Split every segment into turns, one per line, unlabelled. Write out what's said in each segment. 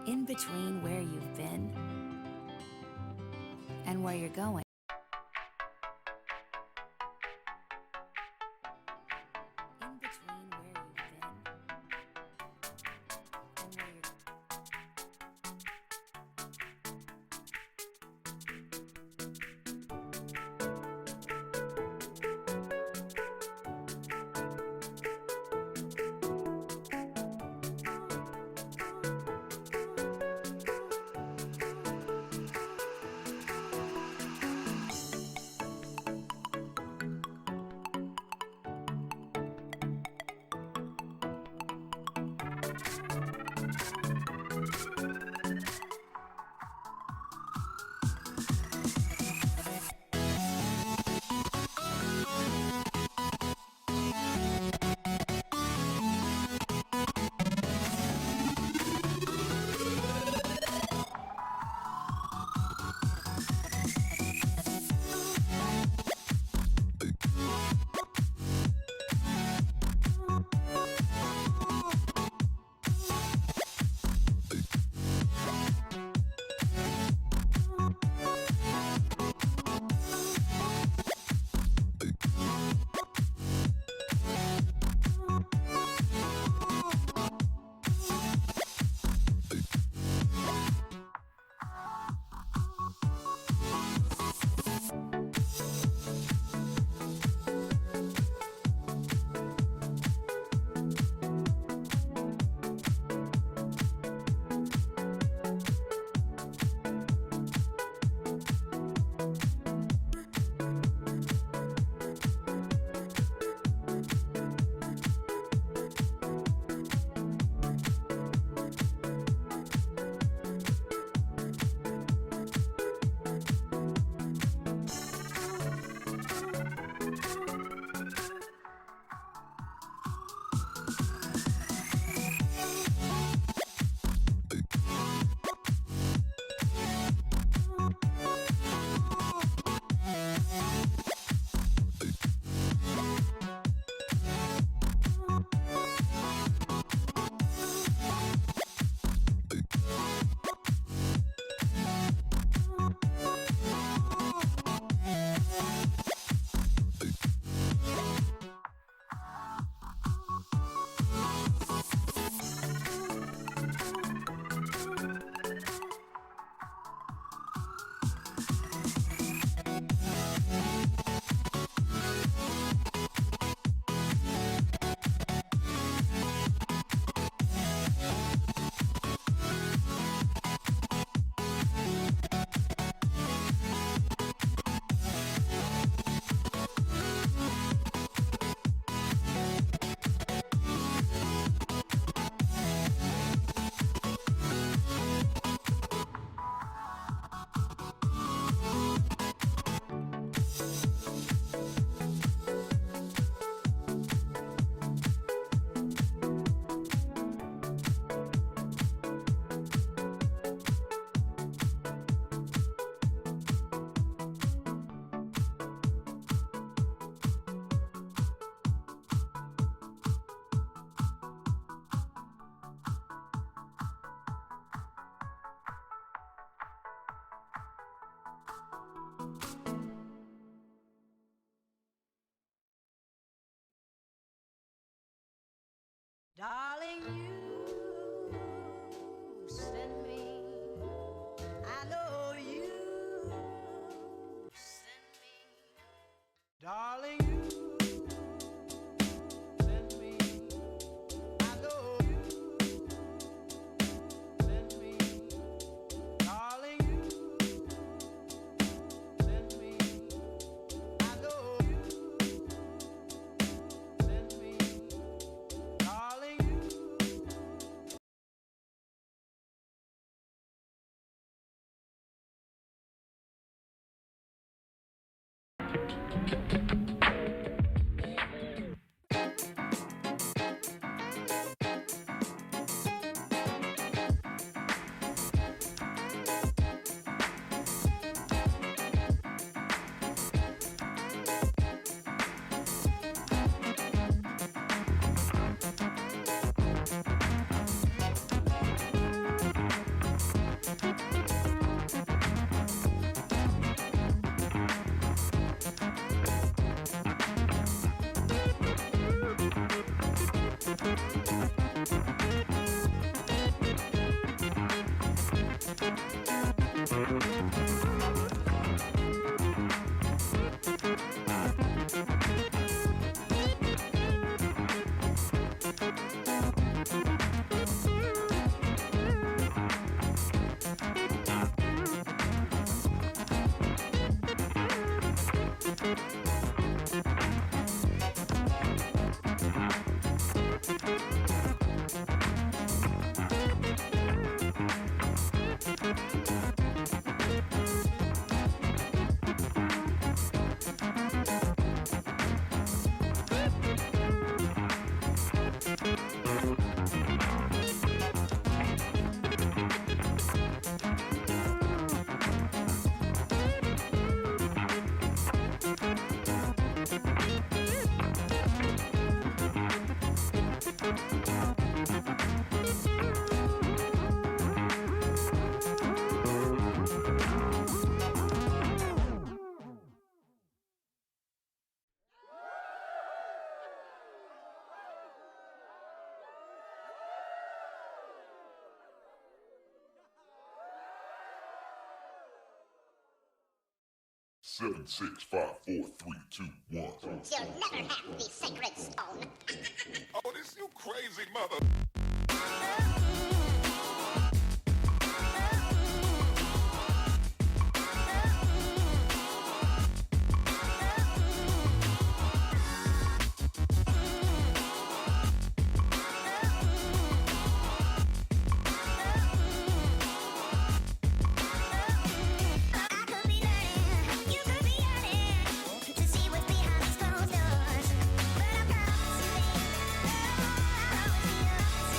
in between where you've been and where you're going. In between where you've been and where you're
Darling, you send me. I know you send me. Darling, you send me. I know you send me. Darling, you send me. I know you send me. Darling, you.
Seven, 6, 5, 4, 3, 2, 1.
You'll never have the sacred stone.
Oh, this you crazy mother.
I could be learning, you could be yearning to see what's behind these closed doors. But I promise you, baby, I'll always be yours.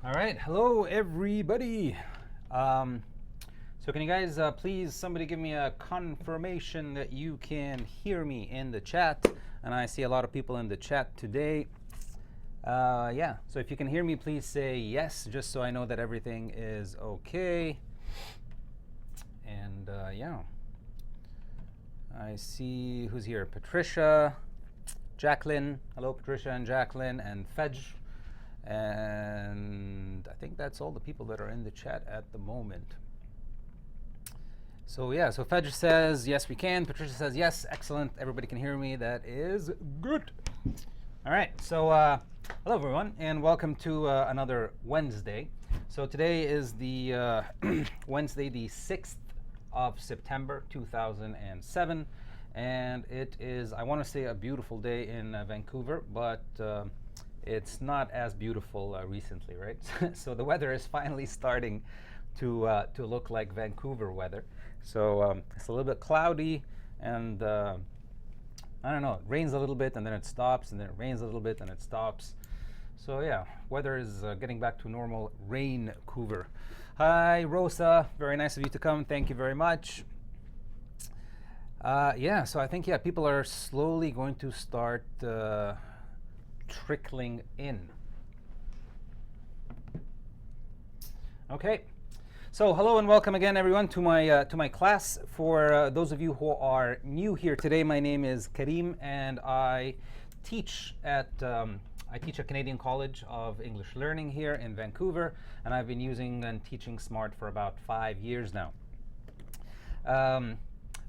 All right, hello everybody. So can you guys please somebody give me a confirmation that you can hear me in the chat? And I see a lot of people in the chat today. Yeah, so if you can hear me, please say yes, just so I know that everything is okay. And yeah, I see who's here. Patricia, Jacqueline. Hello, Patricia and Jacqueline, and Fej. And I think that's all the people that are in the chat at the moment. So yeah, so Fej says yes we can. Patricia says yes, excellent. Everybody can hear me. That is good. All right, so hello everyone, and welcome to another Wednesday. So today is the Wednesday, the 6th of September 2007, and it is, I want to say, a beautiful day in Vancouver, but it's not as beautiful recently, right? So the weather is finally starting to look like Vancouver weather. So it's a little bit cloudy, and I don't know, it rains a little bit and then it stops, and then it rains a little bit and it stops. So yeah, weather is getting back to normal Vancouver. Hi Rosa, very nice of you to come. Thank you very much. Yeah, so I think people are slowly going to start trickling in. Okay, so hello and welcome again, everyone, to my class. For those of you who are new here today, my name is Karim, and I teach at a Canadian College of English Learning here in Vancouver, and I've been using and teaching Smrt for about 5 years now.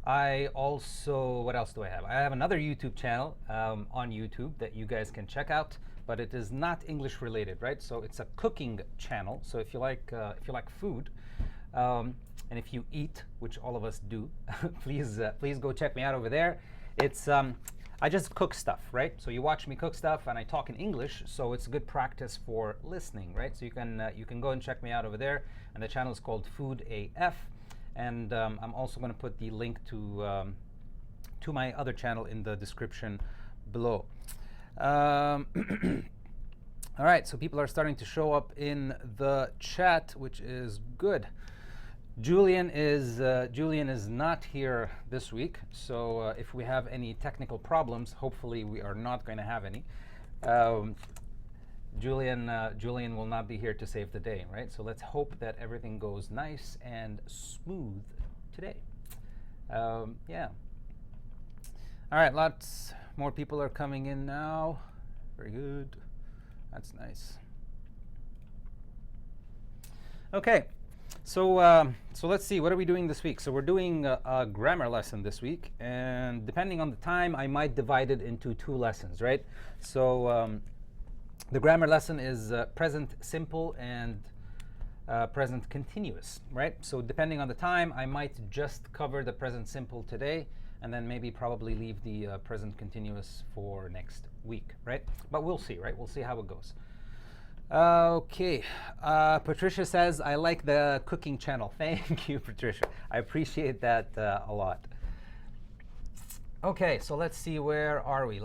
I also, what else do I have? I have another YouTube channel on YouTube that you guys can check out, but it is not English related, right? So it's a cooking channel. So if you like food, and if you eat, which all of us do, please go check me out over there. It's I just cook stuff, right? So you watch me cook stuff, and I talk in English, so it's good practice for listening, right? So you can go and check me out over there, and the channel is called Food AF. And I'm also going to put the link to my other channel in the description below. All right, so people are starting to show up in the chat, which is good. Julian is not here this week, so if we have any technical problems, hopefully we are not going to have any. Julian will not be here to save the day, right? So let's hope that everything goes nice and smooth today. Yeah. All right, lots more people are coming in now. Very good. That's nice. Okay, so let's see. What are we doing this week? So we're doing a grammar lesson this week, and depending on the time, I might divide it into 2 lessons, right? So the grammar lesson is present simple and present continuous, right? So depending on the time, I might just cover the present simple today, and then maybe probably leave the present continuous for next week, right? But we'll see, right? We'll see how it goes. Okay, Patricia says, I like the cooking channel. Thank you, Patricia. I appreciate that a lot. Okay, so let's see, where are we?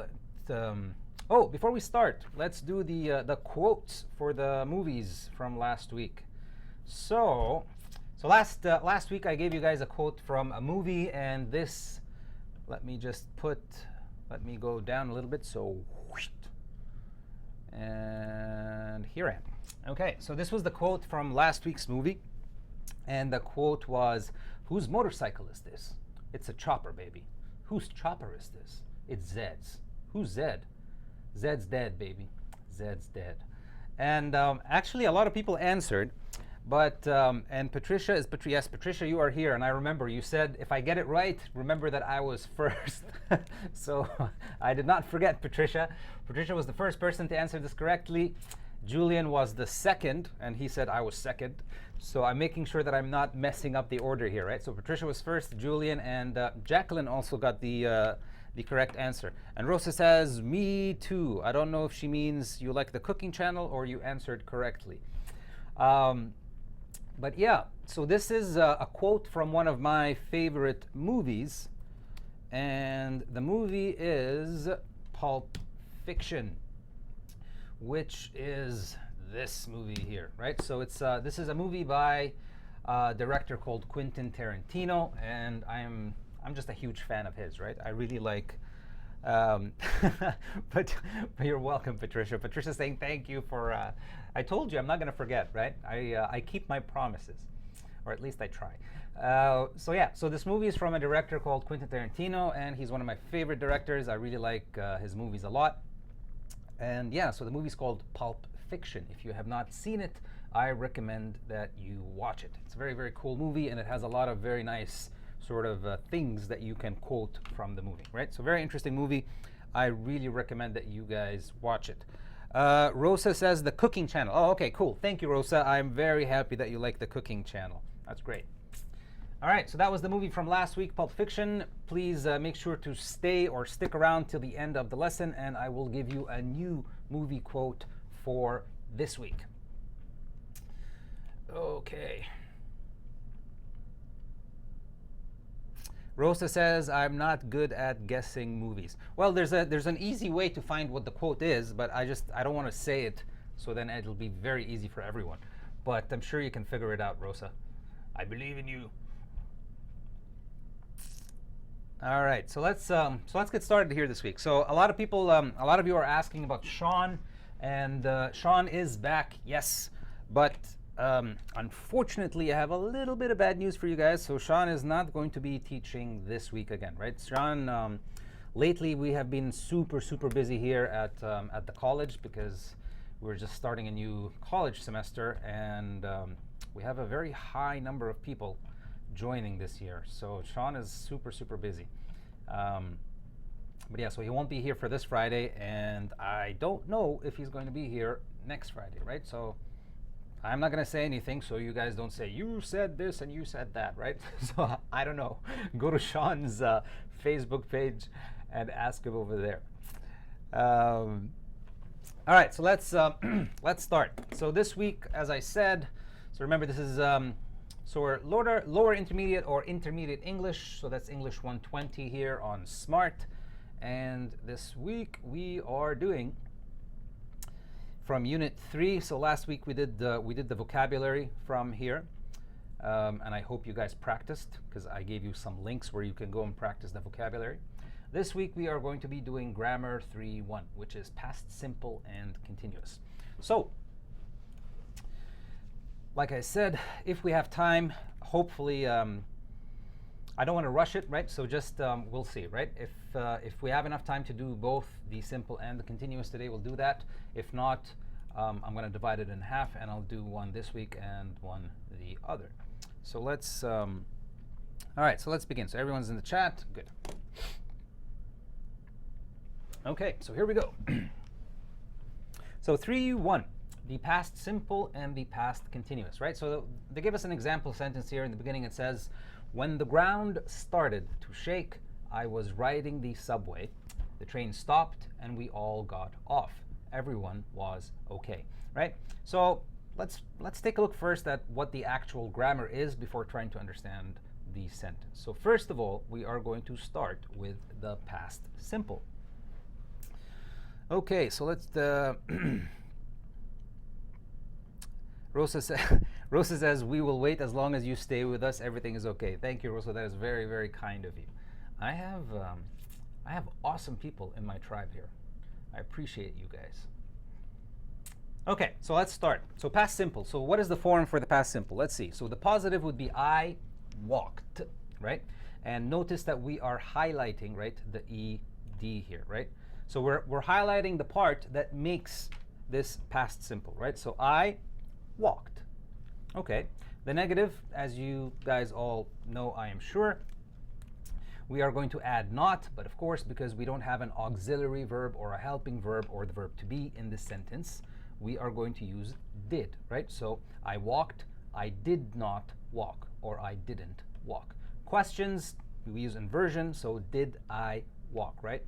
Oh, before we start, let's do the quotes for the movies from last week. So last week I gave you guys a quote from a movie, and this, let me go down a little bit, so, and here I am. Okay, so this was the quote from last week's movie, and the quote was, whose motorcycle is this? It's a chopper, baby. Whose chopper is this? It's Zed's. Who's Zed? Zed's dead, baby. Zed's dead. And actually, a lot of people answered, but and Patricia is yes, Patricia, you are here, and I remember you said, if I get it right, remember that I was first. So I did not forget Patricia. Patricia was the first person to answer this correctly. Julian was the second, and he said I was second. So I'm making sure that I'm not messing up the order here, right? So Patricia was first, Julian, and Jacqueline also got the correct answer. And Rosa says, me too. I don't know if she means you like the cooking channel or you answered correctly. But yeah, so this is a quote from one of my favorite movies. And the movie is Pulp Fiction, which is this movie here, right? So it's this is a movie by a director called Quentin Tarantino, and I'm just a huge fan of his, right? I really like. But you're welcome, Patricia. Patricia's saying thank you for. I told you I'm not gonna forget, right? I keep my promises, or at least I try. So yeah, so this movie is from a director called Quentin Tarantino, and he's one of my favorite directors. I really like his movies a lot. And yeah, so the movie's called Pulp Fiction. If you have not seen it, I recommend that you watch it. It's a very, very cool movie, and it has a lot of very nice sort of things that you can quote from the movie, right? So very interesting movie. I really recommend that you guys watch it. Rosa says the cooking channel. Oh, okay, cool. Thank you, Rosa. I'm very happy that you like the cooking channel. That's great. All right, so that was the movie from last week, Pulp Fiction. Please make sure to stay or stick around till the end of the lesson, and I will give you a new movie quote for this week. Okay. Rosa says, I'm not good at guessing movies. Well, there's an easy way to find what the quote is, but I don't want to say it, so then it'll be very easy for everyone. But I'm sure you can figure it out, Rosa. I believe in you. All right, so let's get started here this week. So a lot of people, a lot of you are asking about Sean, and Sean is back, yes, but unfortunately, I have a little bit of bad news for you guys. So Sean is not going to be teaching this week again, right? Sean, lately we have been super busy here at the college because we're just starting a new college semester, and we have a very high number of people joining this year. So Sean is super busy. But yeah, so he won't be here for this Friday, and I don't know if he's going to be here next Friday, right? So I'm not going to say anything so you guys don't say, you said this and you said that, right? So I don't know. Go to Sean's Facebook page and ask him over there. All right, so let's start. So this week, as I said, so remember this is so we're lower intermediate or intermediate English. So that's English 120 here on Smrt. And this week we are doing from Unit 3. So last week we did the vocabulary from here, and I hope you guys practiced because I gave you some links where you can go and practice the vocabulary. This week we are going to be doing Grammar 3.1, which is past simple and continuous. So, like I said, if we have time, hopefully, I don't want to rush it, right? So just we'll see, right? If we have enough time to do both the simple and the continuous today, we'll do that. If not, I'm going to divide it in half, and I'll do one this week and one the other. So let's, all right, so let's begin. So everyone's in the chat. Good. Okay, so here we go. So 3.1, the past simple and the past continuous, right? So they give us an example sentence here in the beginning. It says, when the ground started to shake, I was riding the subway. The train stopped and we all got off. Everyone was okay, right? So let's take a look first at what the actual grammar is before trying to understand the sentence. So first of all, we are going to start with the past simple. Okay, so let's Rosa says, we will wait as long as you stay with us. Everything is okay. Thank you, Rosa. That is very kind of you. I have awesome people in my tribe here. I appreciate you guys. Okay, so let's start. So past simple. So what is the form for the past simple? Let's see. So the positive would be I walked, right? And notice that we are highlighting, right, the ED here, right? So we're highlighting the part that makes this past simple, right? So I walked. Okay. The negative, as you guys all know, I am sure, we are going to add not, but of course, because we don't have an auxiliary verb or a helping verb or the verb to be in this sentence, we are going to use did, right? So I walked, I did not walk, or I didn't walk. Questions, we use inversion, so did I walk, right?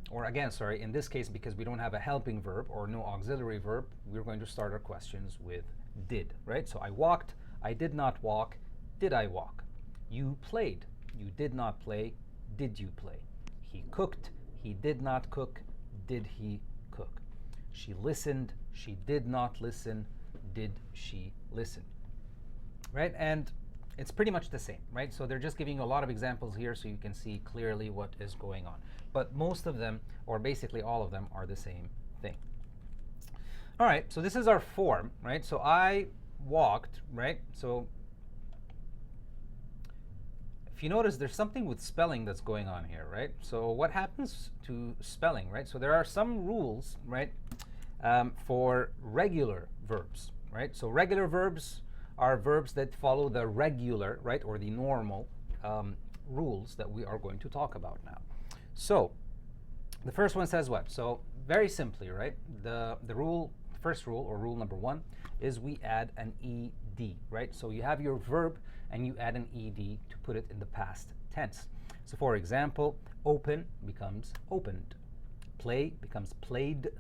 Or again, sorry, in this case, because we don't have a helping verb or no auxiliary verb, we're going to start our questions with did, right? So I walked, I did not walk, did I walk? You played, you did not play, did you play? He cooked, he did not cook, did he cook? She listened, She did not listen. Did she listen? Right? And it's pretty much the same, right? So they're just giving you a lot of examples here so you can see clearly what is going on. But most of them, or basically all of them, are the same thing. All right, so this is our form, right? So I walked, right? So if you notice, there's something with spelling that's going on here, right? So what happens to spelling, right? So there are some rules, right, for regular verbs, right? So regular verbs are verbs that follow the regular, right, or the normal rules that we are going to talk about now. So the first one says what? So very simply, right, the first rule, or rule number one, is we add an ed, right? So you have your verb and you add an ed to put it in the past tense. So for example, open becomes opened, play becomes played,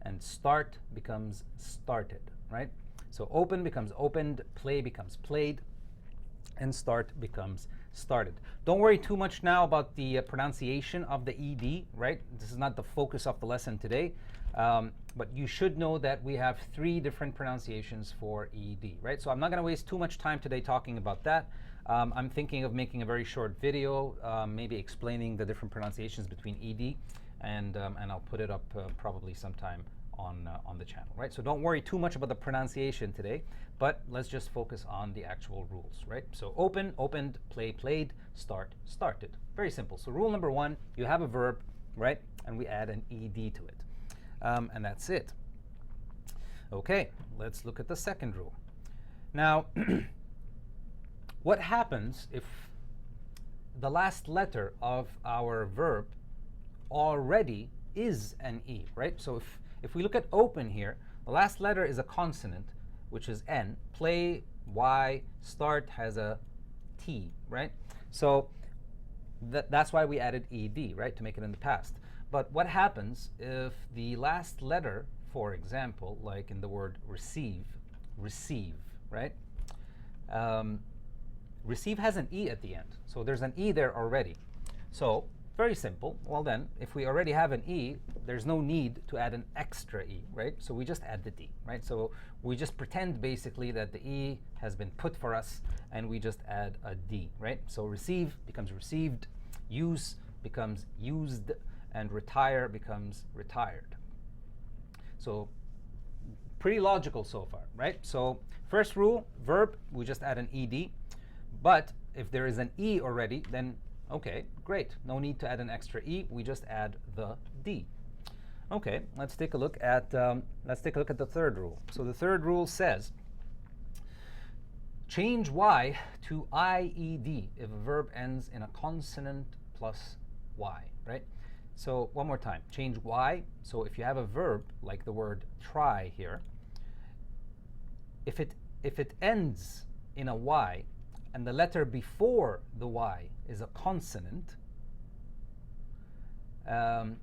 and start becomes started, right? So open becomes opened, play becomes played, and start becomes started. Don't worry too much now about the pronunciation of the ed, right? This is not the focus of the lesson today, but you should know that we have 3 different pronunciations for ed, right? So I'm not going to waste too much time today talking about that. I'm thinking of making a very short video, maybe explaining the different pronunciations between ed, and I'll put it up probably sometime on the channel, right? So don't worry too much about the pronunciation today, but let's just focus on the actual rules, right? So open, opened, play, played, start, started. Very simple. So rule number 1, you have a verb, right? And we add an ed to it. And that's it. Okay, let's look at the second rule. Now, what happens if the last letter of our verb already is an e, right? So if we look at open here, the last letter is a consonant, which is N. Play, Y. Start has a T, right? So that's why we added ed, right, to make it in the past. But what happens if the last letter, for example, like in the word receive, right? Receive has an E at the end. So there's an E there already. So very simple. Well then, if we already have an E, there's no need to add an extra E, right? So we just add the D, right? So we just pretend basically that the E has been put for us and we just add a D, right? So receive becomes received, use becomes used, and retire becomes retired. So pretty logical so far, right? So first rule, verb, we just add an ed. But if there is an E already, then okay, great. No need to add an extra E. We just add the D. Okay, let's take a look at the third rule. So the third rule says change Y to IED if a verb ends in a consonant plus Y, right? So one more time, change Y. So if you have a verb like the word try here, if it ends in a Y and the letter before the Y is a consonant, then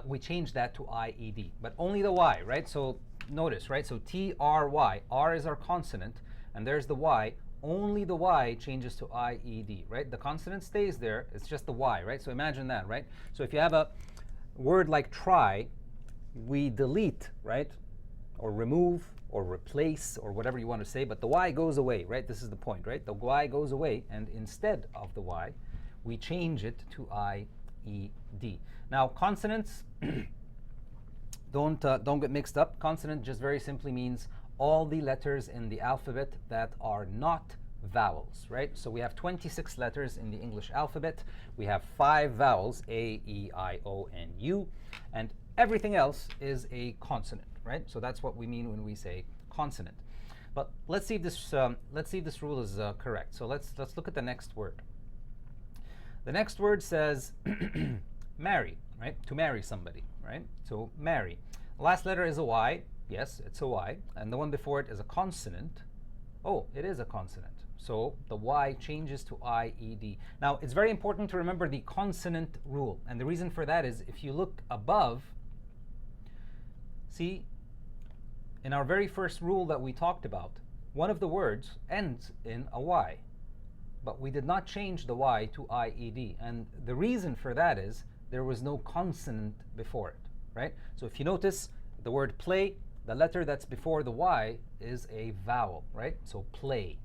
we change that to IED, but only the Y, right? So notice, right? So TRY, R is our consonant, and there's the Y. Only the Y changes to IED, right? The consonant stays there, it's just the Y, right? So imagine that, right? So if you have a word like try, we delete, right? Or remove, or replace, or whatever you want to say, but the Y goes away, right? This is the point, right? The Y goes away, and instead of the Y, we change it to IED. Now, consonants, don't get mixed up. Consonant just very simply means all the letters in the alphabet that are not vowels, right? So we have 26 letters in the English alphabet. We have 5 vowels, A, E, I, O, and U, and everything else is a consonant, right? So that's what we mean when we say consonant. But let's see if this rule is correct. So let's look at the next word. The next word says marry, right? To marry somebody, right? So marry. The last letter is a Y. Yes, it's a Y. And the one before it is a consonant. Oh, it is a consonant. So the Y changes to IED. Now, it's very important to remember the consonant rule. And the reason for that is if you look above, see, in our very first rule that we talked about, one of the words ends in a Y. But we did not change the Y to IED. And the reason for that is there was no consonant before it, right? So if you notice the word play, the letter that's before the Y is a vowel, right? So play.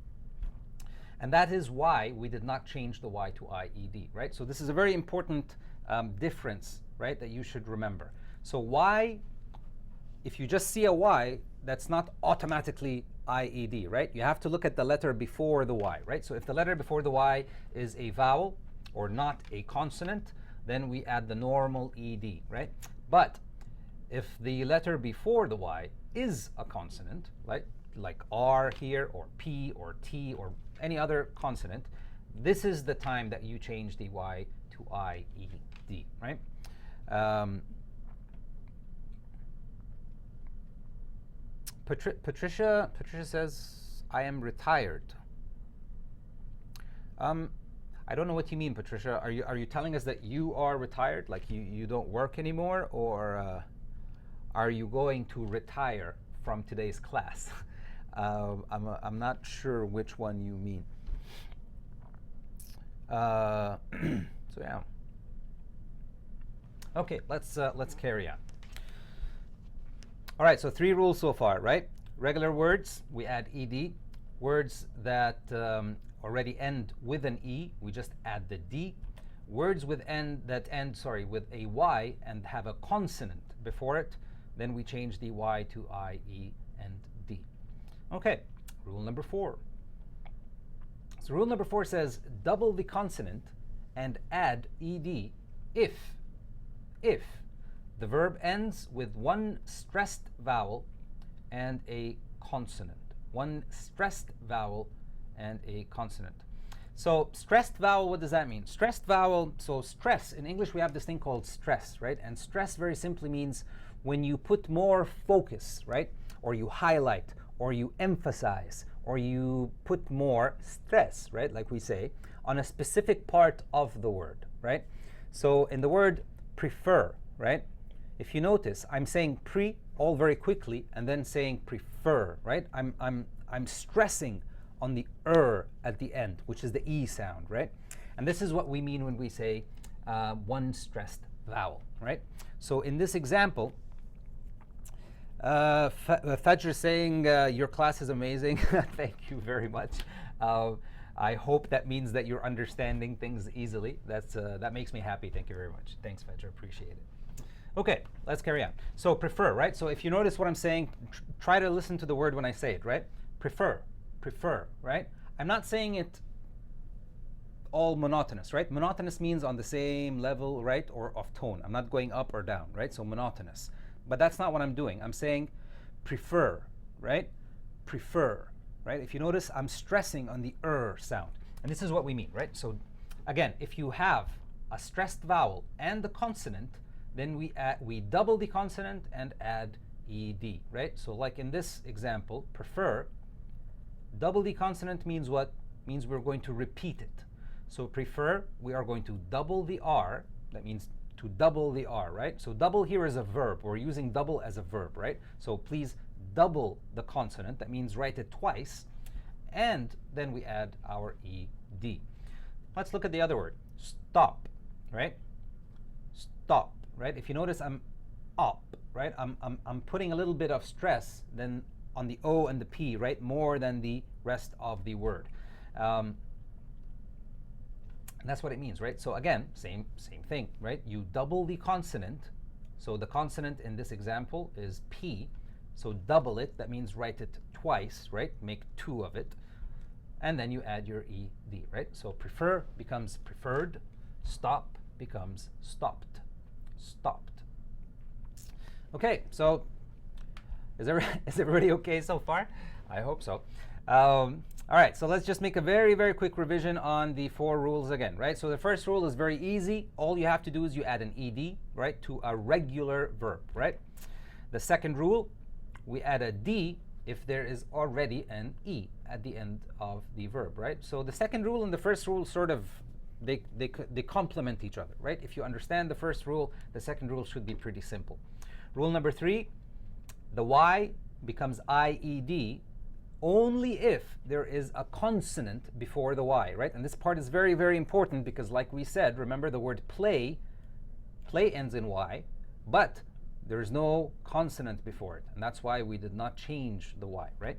And that is why we did not change the Y to IED, right? So this is a very important difference, right, that you should remember. So Y, if you just see a Y, that's not automatically IED, right? You have to look at the letter before the Y, right? So if the letter before the Y is a vowel or not a consonant, then we add the normal ED, right? But if the letter before the Y is a consonant, right, like R here or P or T or any other consonant, this is the time that you change the Y to IED, right? Patricia says, I am retired. I don't know what you mean, Patricia. Are you telling us that you are retired, like you don't work anymore, or are you going to retire from today's class? I'm not sure which one you mean. So yeah. Okay, let's carry on. All right, so 3 rules so far, right? Regular words, we add ed. Words that already end with an e, we just add the d. Words that end with a y and have a consonant before it, then we change the y to I, e, and d. Okay, rule number 4. So rule number 4 says double the consonant and add ed if the verb ends with one stressed vowel and a consonant. One stressed vowel and a consonant. So stressed vowel, what does that mean? Stressed vowel, so stress, in English we have this thing called stress, right? And stress very simply means when you put more focus, right? Or you highlight, or you emphasize, or you put more stress, right? Like we say, on a specific part of the word, right? So in the word prefer, right? If you notice, I'm saying pre all very quickly and then saying prefer, right? I'm stressing on the at the end, which is the e sound, right? And this is what we mean when we say one stressed vowel, right? So in this example, Fajr is saying your class is amazing. Thank you very much. I hope that means that you're understanding things easily. That makes me happy. Thank you very much. Thanks, Fajr. Appreciate it. Okay, let's carry on. So prefer, right? So if you notice what I'm saying, try to listen to the word when I say it, right? Prefer, right? I'm not saying it all monotonous, right? Monotonous means on the same level, right? Or of tone. I'm not going up or down, right? So monotonous. But that's not what I'm doing. I'm saying prefer, right? Prefer, right? If you notice, I'm stressing on the sound. And this is what we mean, right? So again, if you have a stressed vowel and the consonant, then we double the consonant and add ed, right? So like in this example, prefer, double the consonant means what? Means we're going to repeat it. So prefer, we are going to double the r. That means to double the r, right? So double here is a verb. We're using double as a verb, right? So please double the consonant. That means write it twice. And then we add our ed. Let's look at the other word. Stop, right? Stop. Right? If you notice, I'm up, right? I'm putting a little bit of stress then on the O and the P, right? More than the rest of the word. And that's what it means, right? So again, same thing, right? You double the consonant. So the consonant in this example is P. So double it. That means write it twice, right? Make 2 of it. And then you add your ed, right? So prefer becomes preferred. Stop becomes stopped. Stopped. Okay, so is everybody okay so far? I hope so. All right, so let's just make a very, very quick revision on the 4 rules again, right? So the first rule is very easy. All you have to do is you add an ed, right, to a regular verb, right? The second rule, we add a d if there is already an e at the end of the verb, right? So the second rule and the first rule sort of they complement each other, right? If you understand the first rule, the second rule should be pretty simple. Rule number 3, the y becomes IED only if there is a consonant before the y, right? And this part is very, very important because like we said, remember the word play ends in y, but There is no consonant before it, and that's why we did not change the Y, right?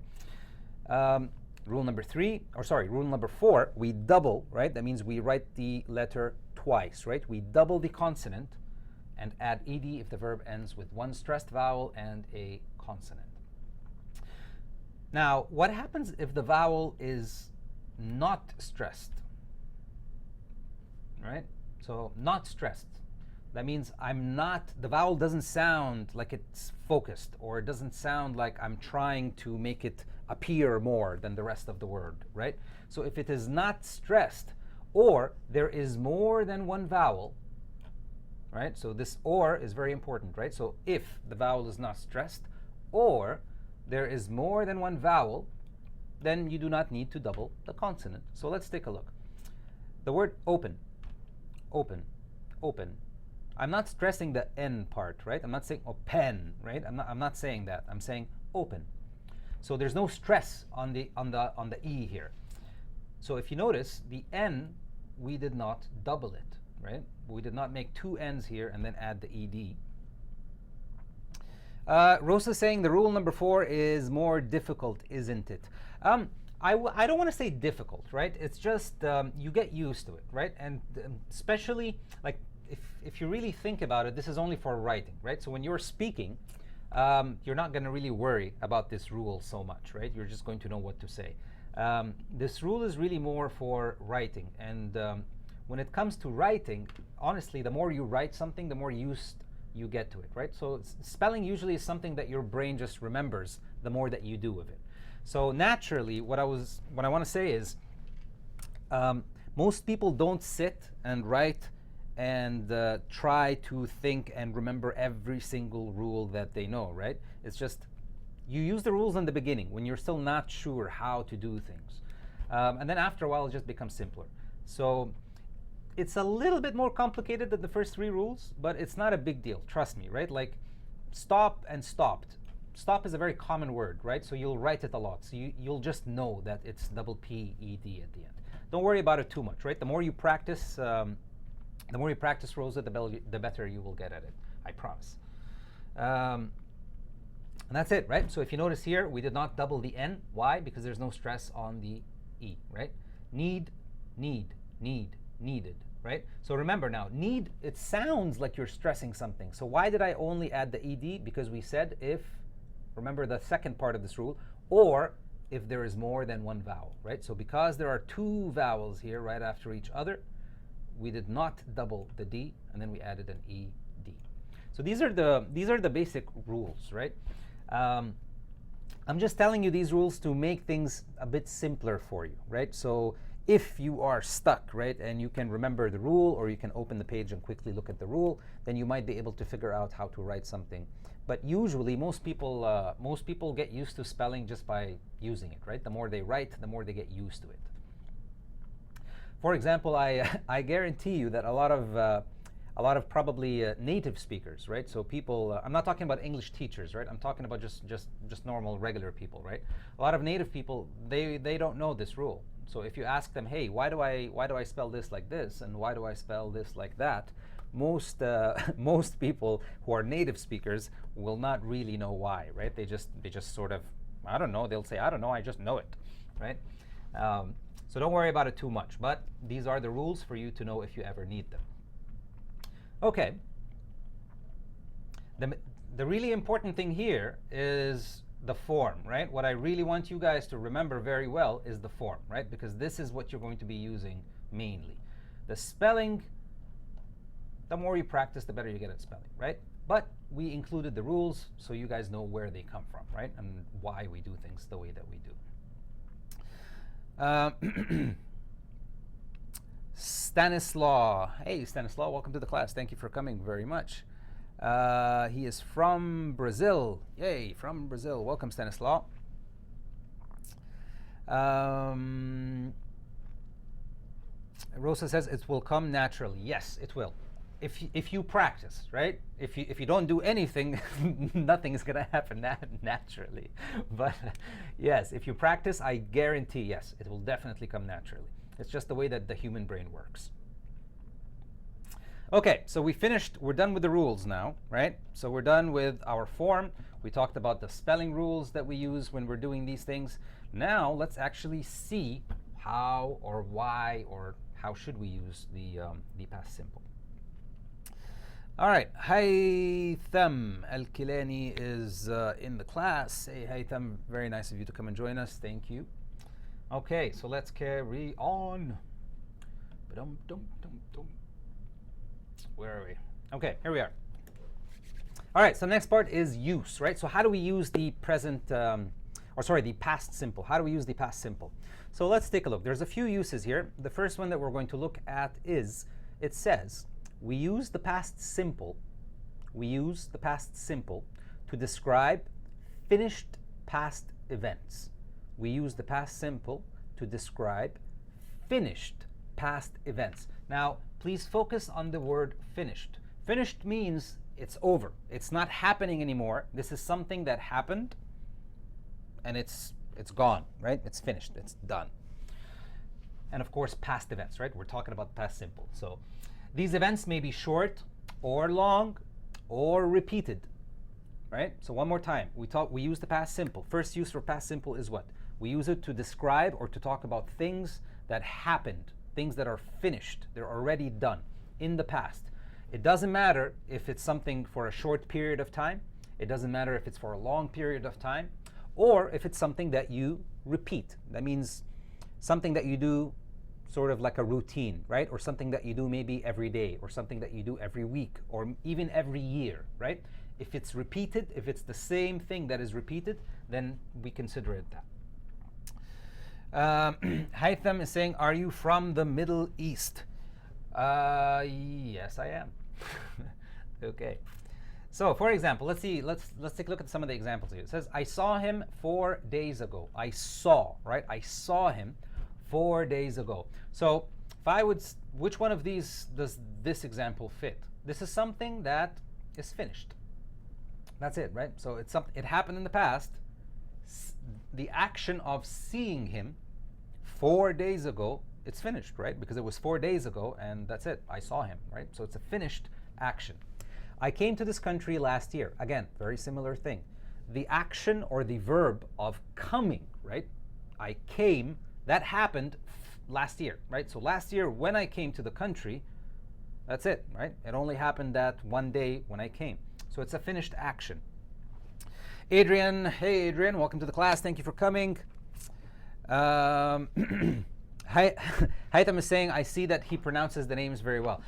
Rule number 4, we double, right? That means we write the letter twice, right? We double the consonant and add ed if the verb ends with one stressed vowel and a consonant. Now, what happens if the vowel is not stressed? Right? So, not stressed. That means the vowel doesn't sound like it's focused, or it doesn't sound like I'm trying to make it appear more than the rest of the word, right? So if it is not stressed, or there is more than one vowel, right? So this or is very important, right? So if the vowel is not stressed, or there is more than one vowel, then you do not need to double the consonant. So let's take a look. The word open, open, open. I'm not stressing the N part, right? I'm not saying open, right? I'm not saying that. I'm saying open. So there's no stress on the E here. So if you notice, the N, we did not double it, right? We did not make two N's here and then add the ED. Rosa's saying the rule number 4 is more difficult, isn't it? I don't want to say difficult, right? It's just you get used to it, right? And especially, like, if you really think about it, this is only for writing, right? So when you're speaking, you're not going to really worry about this rule so much, right? You're just going to know what to say. This rule is really more for writing. And when it comes to writing, honestly, the more you write something, the more used you get to it, right? So spelling usually is something that your brain just remembers the more that you do of it. So naturally, what I want to say is, most people don't sit and write and try to think and remember every single rule that they know, right? It's just you use the rules in the beginning when you're still not sure how to do things. And then after a while, it just becomes simpler. So it's a little bit more complicated than the first 3 rules, but it's not a big deal. Trust me, right? Like stop and stopped. Stop is a very common word, right? So you'll write it a lot. So you'll just know that it's double P-E-D at the end. Don't worry about it too much, right? The more you practice, Rosa, the better you will get at it. I promise. And that's it, right? So if you notice here, we did not double the N. Why? Because there's no stress on the E, right? Need, needed, right? So remember now, need, it sounds like you're stressing something. So why did I only add the ED? Because we said if, remember the second part of this rule, or if there is more than one vowel, right? So because there are 2 vowels here right after each other, we did not double the D, and then we added an ED. So these are the basic rules, right? I'm just telling you these rules to make things a bit simpler for you, right? So if you are stuck, right, and you can remember the rule, or you can open the page and quickly look at the rule, then you might be able to figure out how to write something. But usually, most people get used to spelling just by using it, right? The more they write, the more they get used to it. For example, I guarantee you that a lot of probably native speakers, right? So people, I'm not talking about English teachers, right? I'm talking about just normal, regular people, right? A lot of native people, they don't know this rule. So if you ask them, hey, why do I spell this like this, and why do I spell this like that? Most people who are native speakers will not really know why, right? They just sort of, I don't know. They'll say, I don't know. I just know it, right? So don't worry about it too much. But these are the rules for you to know if you ever need them. Okay. The really important thing here is the form, right? What I really want you guys to remember very well is the form, right? Because this is what you're going to be using mainly. The spelling, the more you practice, the better you get at spelling, right? But we included the rules so you guys know where they come from, right? And why we do things the way that we do. Stanislaw. Hey, Stanislaw, welcome to the class. Thank you for coming very much. He is from Brazil. Yay, from Brazil. Welcome, Stanislaw. Rosa says it will come naturally. Yes, it will. If you practice, right? If you don't do anything, nothing is gonna happen naturally. But yes, if you practice, I guarantee, yes, it will definitely come naturally. It's just the way that the human brain works. Okay, so we finished, we're done with the rules now, right? So we're done with our form. We talked about the spelling rules that we use when we're doing these things. Now let's actually see how or why or how should we use the past simple. All right, Haytham Al-Kilani is in the class. Hey Haytham, very nice of you to come and join us. Thank you. Okay, so let's carry on. Ba-dum-dum-dum-dum. Where are we? Okay, here we are. All right, so the next part is use, right? So how do we use the present, the past simple? How do we use the past simple? So let's take a look. There's a few uses here. The first one that we're going to look at is, it says, we use the past simple to describe finished past events. We use the past simple to describe finished past events. Now, please focus on the word finished. Finished means it's over. It's not happening anymore. This is something that happened and it's gone, right? It's finished. It's done. And of course, past events, right? We're talking about past simple. So these events may be short or long or repeated, right? So one more time, we use the past simple. First use for past simple is what? We use it to describe or to talk about things that happened, things that are finished, they're already done in the past. It doesn't matter if it's something for a short period of time, it doesn't matter if it's for a long period of time, or if it's something that you repeat. That means something that you do sort of like a routine, right? Or something that you do maybe every day, or something that you do every week, or even every year, right? If it's repeated, if it's the same thing that is repeated, then we consider it that. Haytham is saying, are you from the Middle East? Yes, I am. Okay. So, for example, let's take a look at some of the examples here. It says, I saw him 4 days ago. I saw, right? I saw him 4 days ago. So, if I would, which one of these does this example fit? This is something that is finished. That's it, right? So it happened in the past. The action of seeing him 4 days ago, it's finished, right? Because it was 4 days ago and that's it. I saw him, right? So it's a finished action. I came to this country last year. Again, very similar thing. The action or the verb of coming, right? I came, that happened last year, right? So last year when I came to the country, that's it, right? It only happened that one day when I came. So it's a finished action. Adrian, hey Adrian, welcome to the class. Thank you for coming. Haytham is saying, I see that he pronounces the names very well.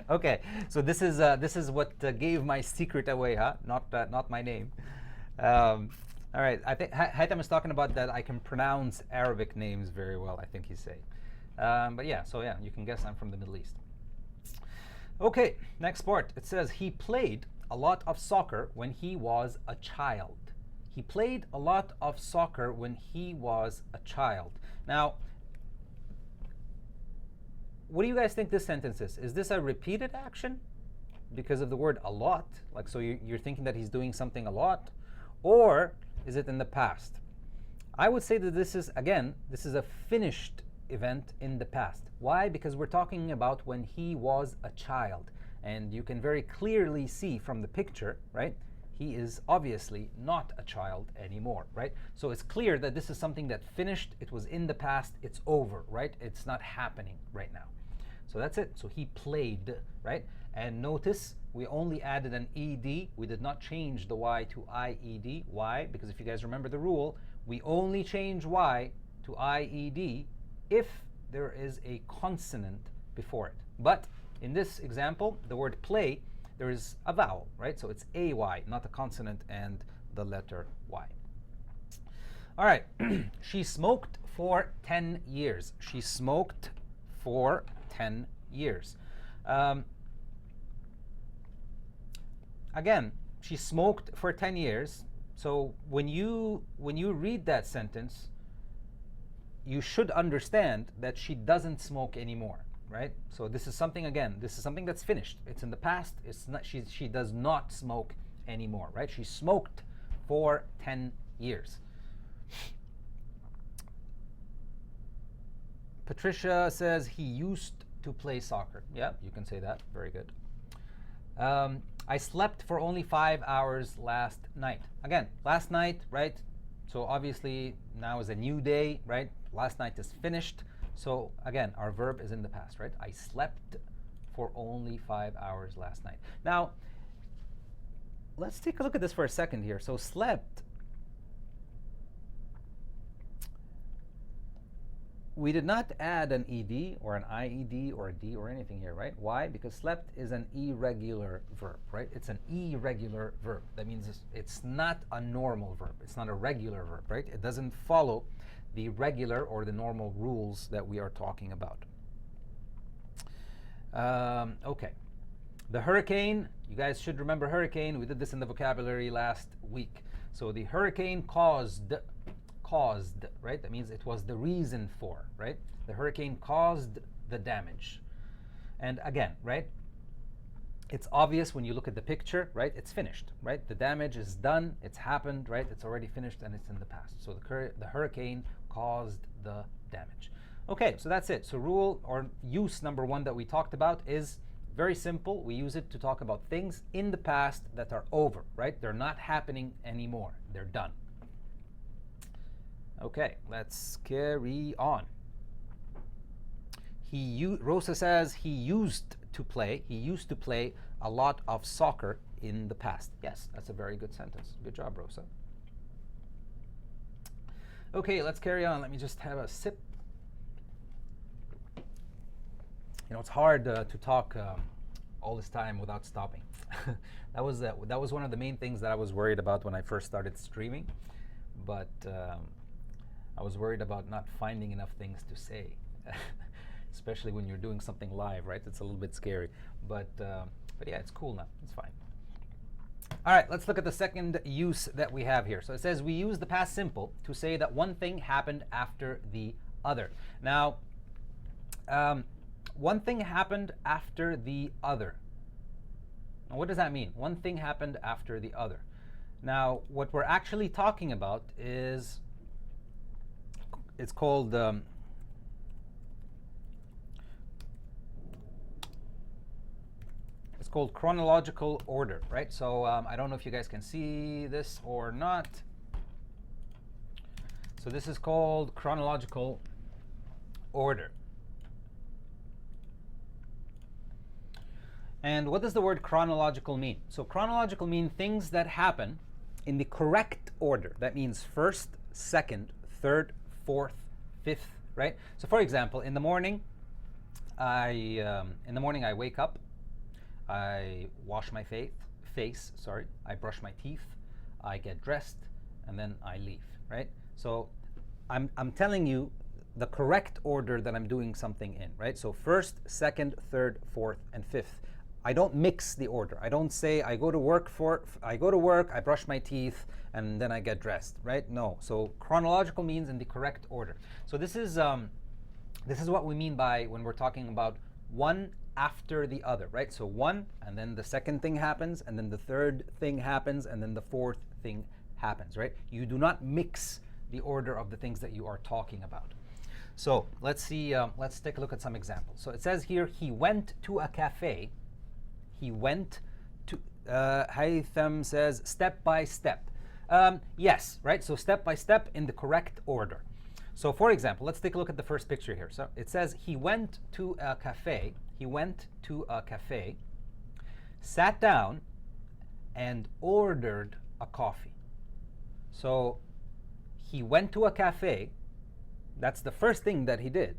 Okay, so this is what gave my secret away, huh? Not my name. All right, I think Haytham is talking about that I can pronounce Arabic names very well, I think he's saying. But yeah, so yeah, you can guess I'm from the Middle East. Okay, next part. It says he played a lot of soccer when he was a child. He played a lot of soccer when he was a child. Now, what do you guys think this sentence is? Is this a repeated action because of the word a lot? Like, so you're thinking that he's doing something a lot? Or is it in the past? I would say that this is a finished event in the past. Why? Because we're talking about when he was a child. And you can very clearly see from the picture, right? He is obviously not a child anymore, right? So it's clear that this is something that finished, it was in the past, it's over, right? It's not happening right now. So that's it. So he played, right? And notice we only added an ed. We did not change the y to ied. Why? Because if you guys remember the rule, we only change y to ied if there is a consonant before it. But in this example, the word play, there is a vowel, right? So it's AY, not a consonant and the letter Y. All right, she smoked for 10 years. She smoked for 10 years. Again, she smoked for 10 years. So when you read that sentence, you should understand that she doesn't smoke anymore. Right? So this is something, again, this is something that's finished. It's in the past. It's not, she does not smoke anymore, right? She smoked for 10 years. Patricia says he used to play soccer. Yeah, you can say that. Very good. I slept for only 5 hours last night. Again, last night, right? So obviously now is a new day, right? Last night is finished. So again, our verb is in the past, right? I slept for only 5 hours last night. Now, let's take a look at this for a second here. So slept, we did not add an ed or an ied or a d or anything here, right? Why? Because slept is an irregular verb, right? It's an irregular verb. That means it's not a normal verb. It's not a regular verb, right? It doesn't follow the regular or the normal rules that we are talking about. Okay. The hurricane, you guys should remember hurricane. We did this in the vocabulary last week. So the hurricane caused, right? That means it was the reason for, right? The hurricane caused the damage. And again, right? It's obvious when you look at the picture, right? It's finished, right? The damage is done, it's happened, right? It's already finished and it's in the past. So the hurricane caused the damage. Okay, so that's it. So rule or use number one that we talked about is very simple. We use it to talk about things in the past that are over, right? They're not happening anymore. They're done. Okay, let's carry on. Rosa says he used to play a lot of soccer in the past. Yes, that's a very good sentence. Good job, Rosa. Okay, let's carry on. Let me just have a sip. You know, it's hard to talk all this time without stopping. that was one of the main things that I was worried about when I first started streaming, but I was worried about not finding enough things to say, especially when you're doing something live, right? It's a little bit scary, but yeah, it's cool now. It's fine. All right, let's look at the second use that we have here. So it says we use the past simple to say that one thing happened after the other. Now, one thing happened after the other. Now, what does that mean? One thing happened after the other. Now, what we're actually talking about is, it's called chronological order, right? So I don't know if you guys can see this or not. So this is called chronological order. And what does the word chronological mean? So chronological mean things that happen in the correct order. That means first, second, third, fourth, fifth, right? So for example, in the morning, I wake up, I wash my face, I brush my teeth, I get dressed, and then I leave, right? So I'm telling you the correct order that I'm doing something in, right? So first, second, third, fourth, and fifth. I don't mix the order. I don't say I go to work, I brush my teeth, and then I get dressed, right? No. So chronological means in the correct order. So this is what we mean by when we're talking about one after the other, right? So one, and then the second thing happens, and then the third thing happens, and then the fourth thing happens, right? You do not mix the order of the things that you are talking about. So let's see, let's take a look at some examples. So it says here, he went to a cafe. He went to, Haytham says, step by step. Yes, right? So step by step in the correct order. So for example, let's take a look at the first picture here. So it says he went to a cafe. He went to a cafe, sat down, and ordered a coffee. So he went to a cafe. That's the first thing that he did.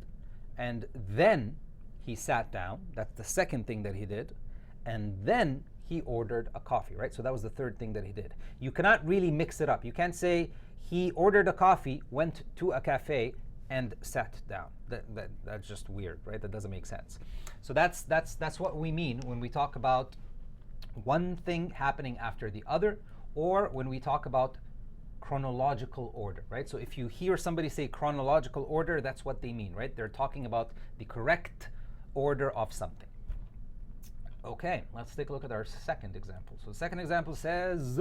And then he sat down. That's the second thing that he did. And then he ordered a coffee, right? So that was the third thing that he did. You cannot really mix it up. You can't say he ordered a coffee, went to a cafe, and sat down. That's just weird, right? That doesn't make sense. So that's what we mean when we talk about one thing happening after the other, or when we talk about chronological order, right? So if you hear somebody say chronological order, that's what they mean, right? They're talking about the correct order of something. Okay, let's take a look at our second example. So the second example says,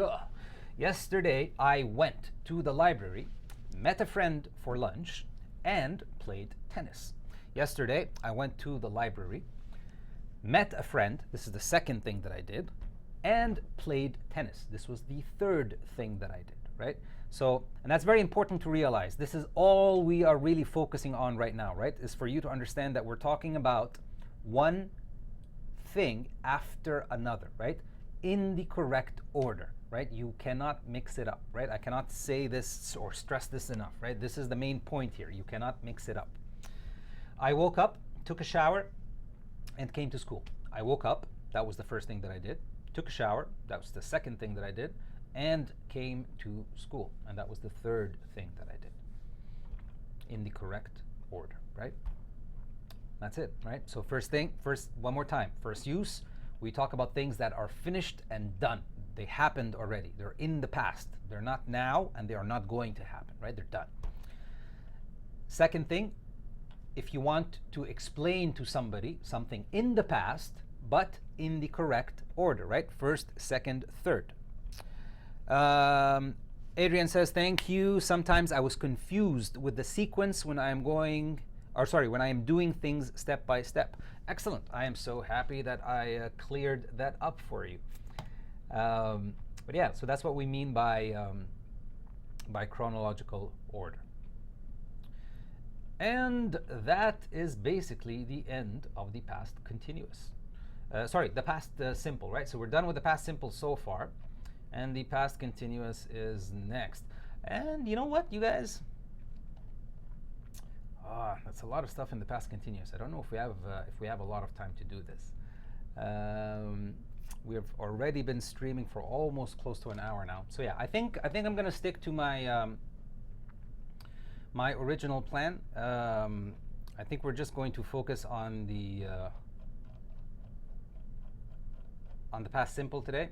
yesterday I went to the library, met a friend for lunch, and played tennis. Yesterday, I went to the library, met a friend. This is the second thing that I did, and played tennis. This was the third thing that I did, right? So, and that's very important to realize. This is all we are really focusing on right now, right? Is for you to understand that we're talking about one thing after another, right? In the correct order, right? You cannot mix it up, right? I cannot say this or stress this enough, right? This is the main point here. You cannot mix it up. I woke up, took a shower, and came to school. I woke up, that was the first thing that I did. Took a shower, that was the second thing that I did, and came to school. And that was the third thing that I did. In the correct order, right? That's it, right? So one more time. First use, we talk about things that are finished and done. They happened already. They're in the past. They're not now, and they are not going to happen, right? They're done. Second thing, if you want to explain to somebody something in the past, but in the correct order, right? First, second, third. Adrian says, thank you. Sometimes I was confused with the sequence when I am when I am doing things step by step. Excellent. I am so happy that I cleared that up for you. But yeah, so that's what we mean by chronological order. And that is basically the end of the past continuous. The past simple, right? So we're done with the past simple so far. And the past continuous is next. And you know what, you guys? That's a lot of stuff in the past continuous. I don't know if we have a lot of time to do this. We've already been streaming for almost close to an hour now. So yeah, I think I'm gonna stick to my my original plan. I think we're just going to focus on the past simple today.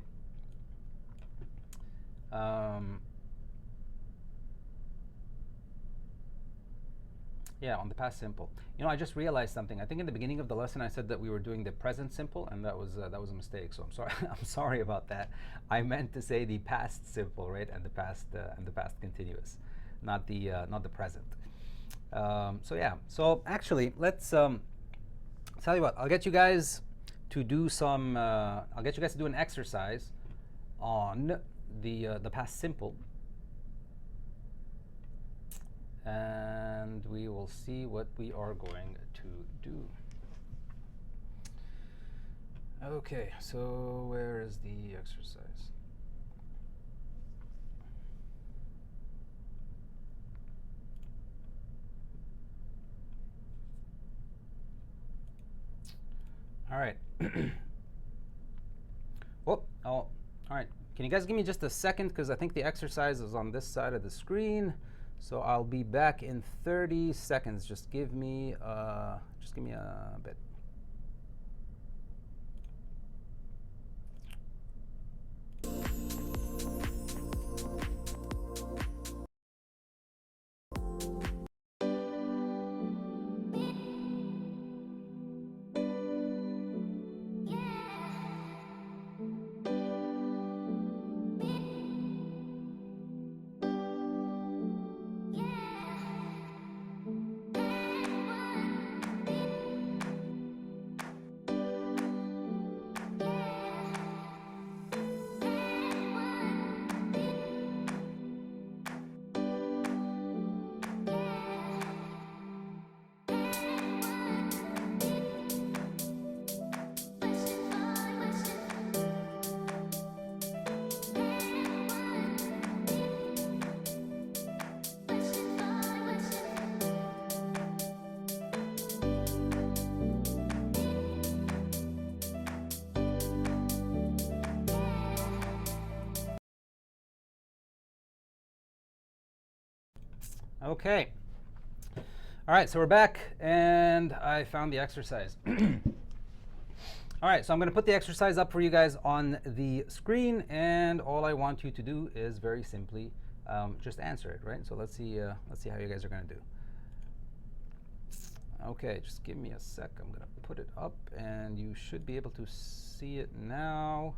Yeah, on the past simple. You know, I just realized something. I think in the beginning of the lesson I said that we were doing the present simple, and that was a mistake. So I'm sorry. I'm sorry about that. I meant to say the past simple, right, and the past continuous, not the present. So yeah. So actually, let's tell you what. I'll get you guys to do some. I'll get you guys to do an exercise on the past simple. And we will see what we are going to do. Okay, so where is the exercise? All right. All right. Can you guys give me just a second, because I think the exercise is on this side of the screen. So I'll be back in 30 seconds. Just give me a bit. Okay. All right, so we're back, and I found the exercise. All right, so I'm going to put the exercise up for you guys on the screen, and all I want you to do is very simply just answer it, right? So let's see how you guys are going to do. Okay, just give me a sec. I'm going to put it up, and you should be able to see it now.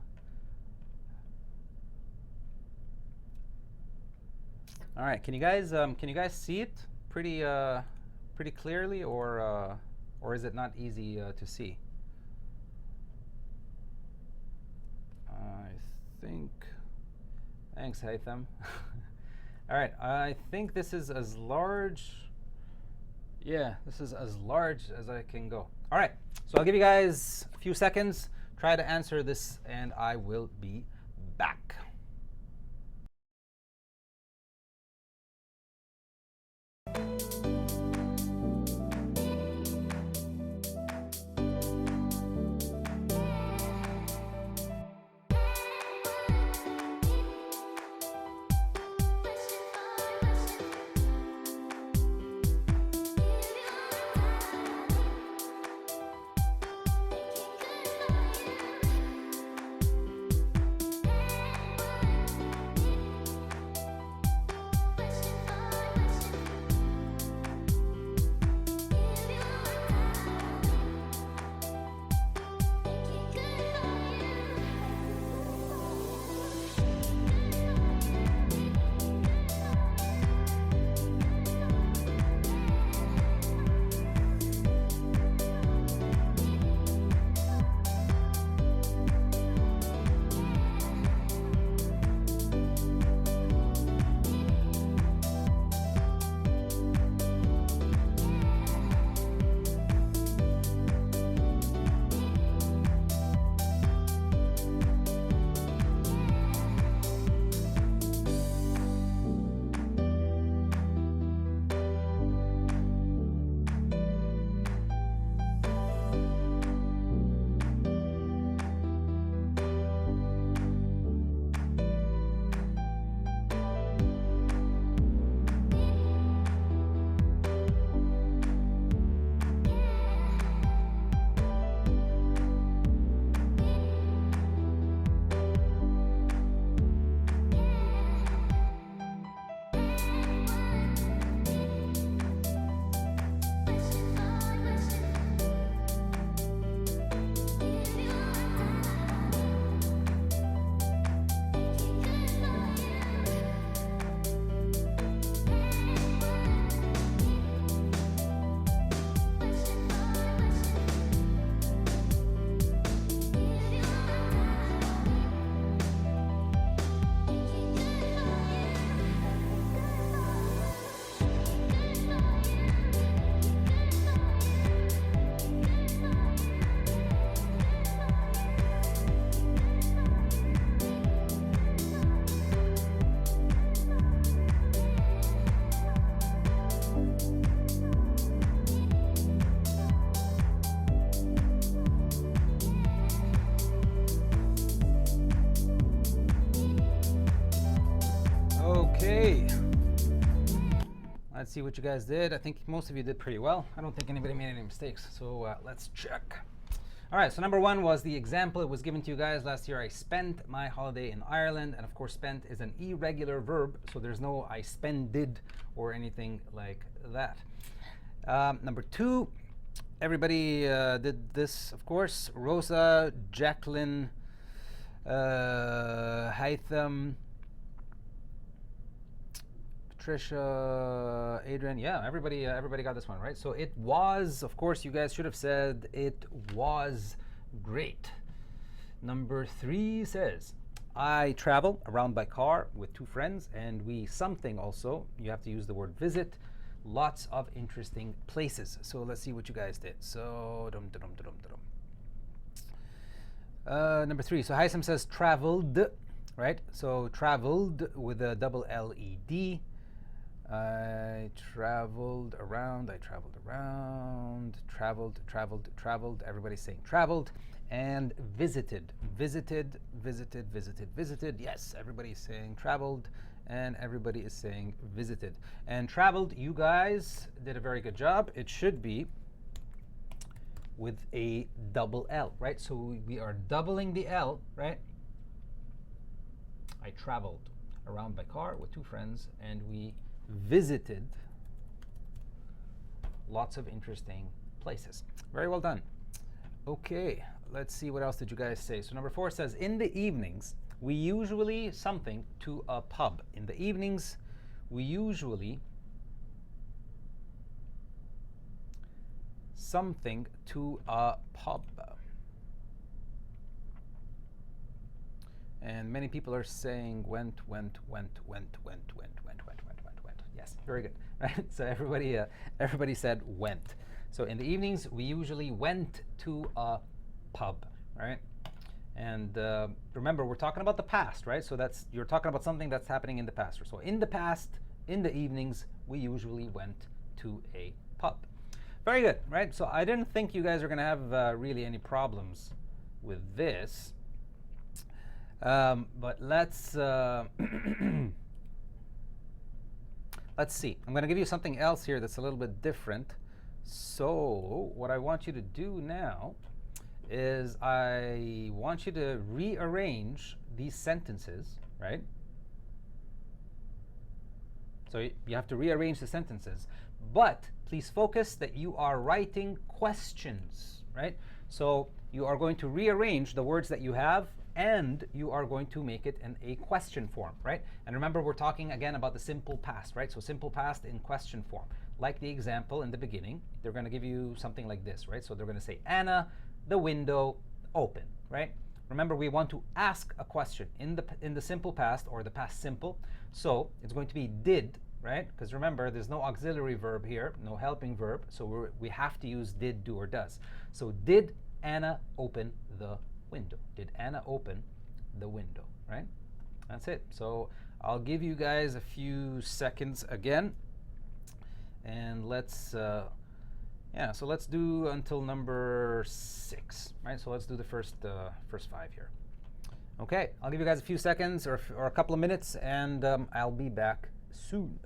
All right, can you guys see it pretty clearly, or Or is it not easy to see? I think. Thanks, Haytham. All right, I think this is as large. Yeah, this is as large as I can go. All right, so I'll give you guys a few seconds. Try to answer this, and I will be back. Okay. Let's see what you guys did. I think most of you did pretty well. I don't think anybody made any mistakes. So let's check. All right, so number one was the example. It was given to you guys last year. I spent my holiday in Ireland. And of course, spent is an irregular verb. So there's no I spended or anything like that. Number two, everybody did this, of course. Rosa, Jacqueline, Haytham, Patricia, Adrian, yeah, everybody got this one, right? So it was, of course, you guys should have said it was great. Number three says, I travel around by car with two friends, and we something also, you have to use the word visit, lots of interesting places. So let's see what you guys did. So, number three, so Haitham says traveled, right? So traveled with a double L-E-D. I traveled around, traveled. Everybody's saying traveled. And visited. Yes, everybody's saying traveled, and everybody is saying visited. And traveled, you guys did a very good job. It should be with a double L, right? So we are doubling the L, right? I traveled around by car with two friends, and we visited lots of interesting places. Very well done. Okay, let's see what else did you guys say. So number four says, in the evenings, we usually something to a pub. In the evenings, we usually something to a pub. And many people are saying went. Yes, very good. Right? So everybody said went. So in the evenings, we usually went to a pub, right? And remember, we're talking about the past, right? So you're talking about something that's happening in the past. So in the past, in the evenings, we usually went to a pub. Very good, right? So I didn't think you guys are going to have really any problems with this. But let's let's see. I'm going to give you something else here that's a little bit different. So what I want you to do now is I want you to rearrange these sentences, right? So you have to rearrange the sentences, but please focus that you are writing questions, right? So you are going to rearrange the words that you have, and you are going to make it in a question form, right? And remember, we're talking again about the simple past, right? So simple past in question form. Like the example in the beginning, they're going to give you something like this, right? So they're going to say, Anna, the window open, right? Remember, we want to ask a question in the simple past or the past simple. So it's going to be did, right? Because remember, there's no auxiliary verb here, no helping verb. So we have to use did, do, or does. So did Anna open the window? Did Anna open the window, right? That's it. So I'll give you guys a few seconds again. And let's, so let's do until number 6, right? So let's do the first 5 here. Okay, I'll give you guys a few seconds or a couple of minutes, and I'll be back soon.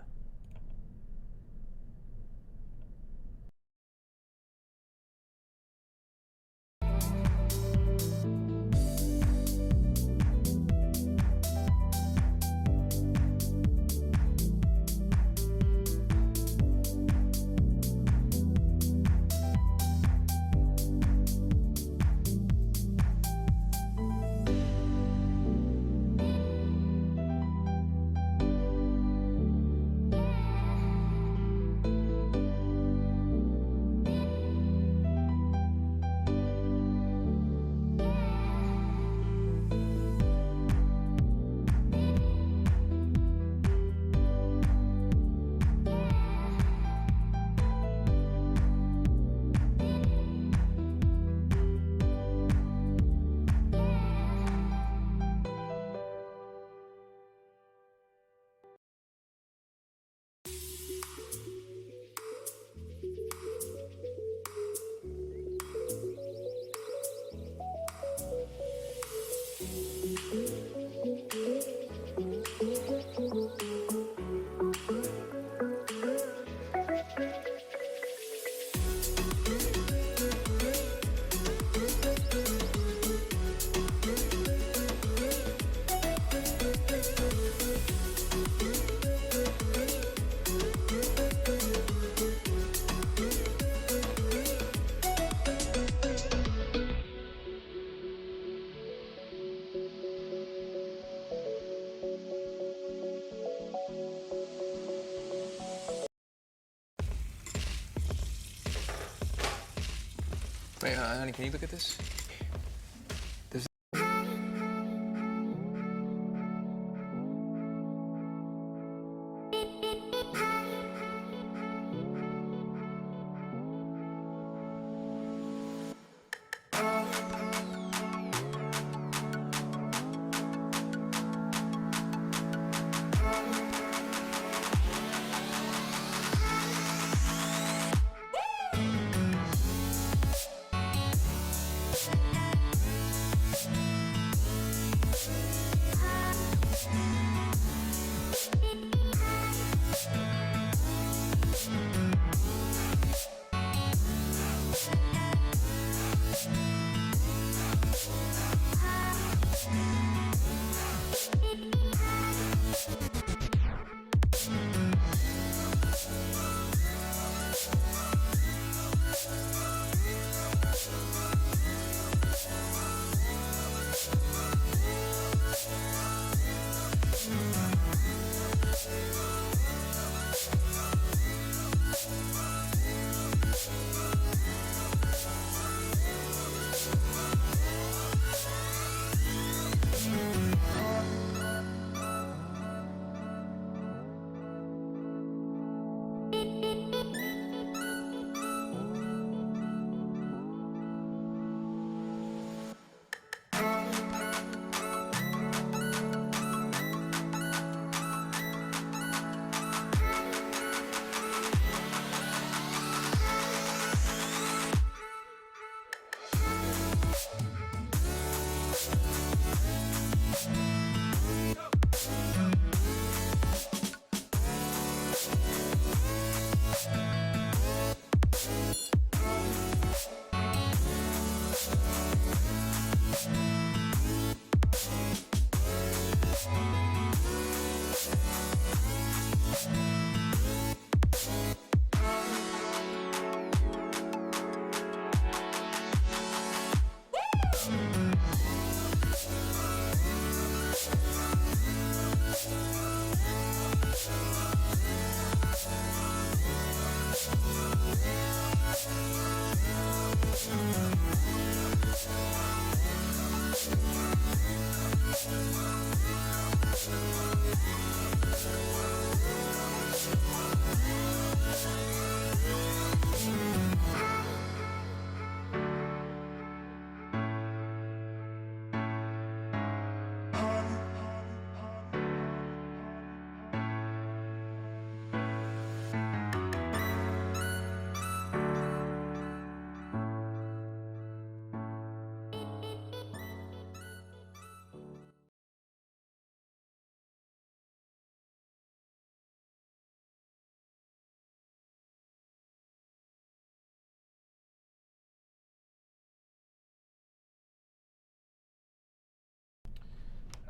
Wait, honey, can you look at this?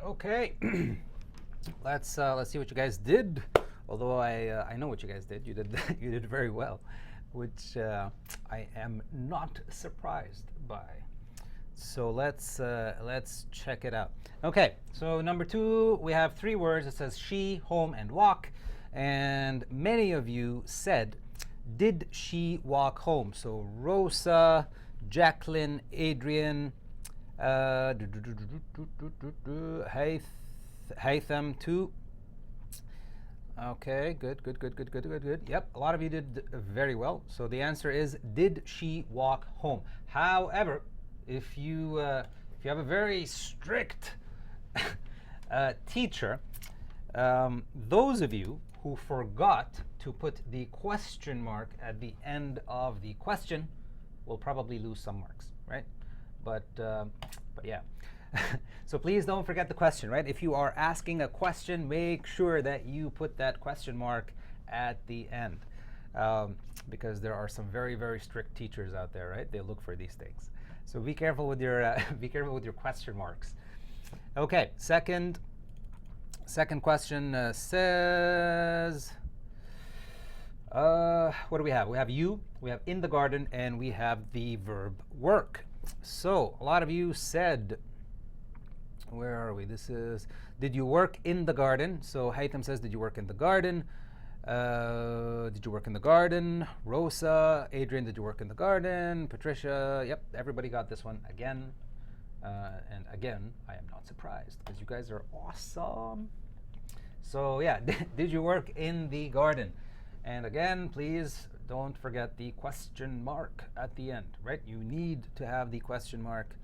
Okay. Let's see what you guys did. Although I know what you guys did. You did you did very well, which I am not surprised by. So let's check it out. Okay. So number 2, we have 3 words. It says she, home, and walk. And many of you said, did she walk home? So Rosa, Jacqueline, Adrian, Haytham too. Okay, good. Yep, a lot of you did very well. So the answer is, did she walk home? However, if you have a very strict teacher, those of you who forgot to put the question mark at the end of the question will probably lose some marks, right? But yeah. So please don't forget the question, right? If you are asking a question, make sure that you put that question mark at the end, because there are some very, very strict teachers out there, right? They look for these things. So be careful with your be careful with your question marks. Okay, second question says, what do we have? We have you, we have in the garden, and we have the verb work. So a lot of you said, where are we? This is, did you work in the garden? So Haytham says, did you work in the garden? Did you work in the garden? Rosa, Adrian, did you work in the garden? Patricia, yep, everybody got this one again. And again, I am not surprised because you guys are awesome. So yeah, did you work in the garden? And again, please don't forget the question mark at the end, right? You need to have the question mark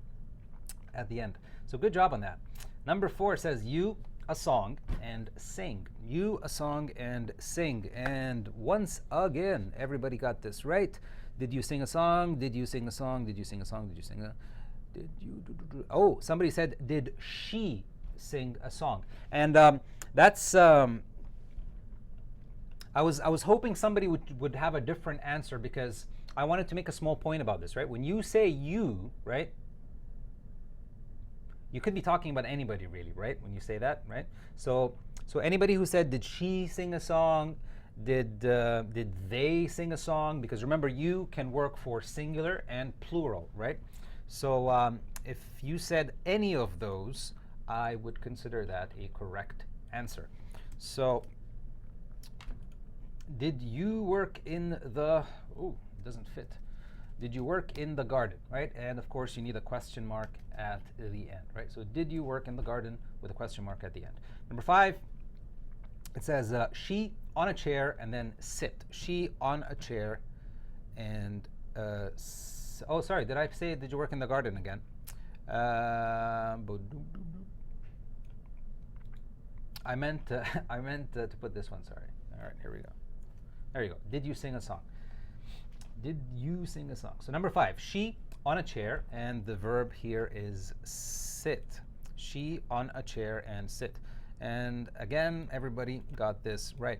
at the end. So good job on that. Number 4 says, you a song and sing. You a song and sing. And once again, everybody got this right. Did you sing a song? Did you sing a song? Did you sing a song? Did you sing a... Did you... Oh, somebody said, did she sing a song? And that's... I was hoping somebody would have a different answer, because I wanted to make a small point about this, right? When you say you, right? You could be talking about anybody, really, right? When you say that, right? So anybody who said, did she sing a song? Did they sing a song? Because remember, you can work for singular and plural, right? So if you said any of those, I would consider that a correct answer. So did you work in the... Oh, it doesn't fit. Did you work in the garden, right? And of course, you need a question mark at the end, right? So did you work in the garden with a question mark at the end? Number 5, it says she on a chair and then sit. She on a chair and oh, sorry, did I say did you work in the garden again? I meant to put this one, sorry. All right, here we go. There you go. Did you sing a song? Did you sing a song? So number 5, she on a chair, and the verb here is sit. She on a chair and sit. And again, everybody got this right.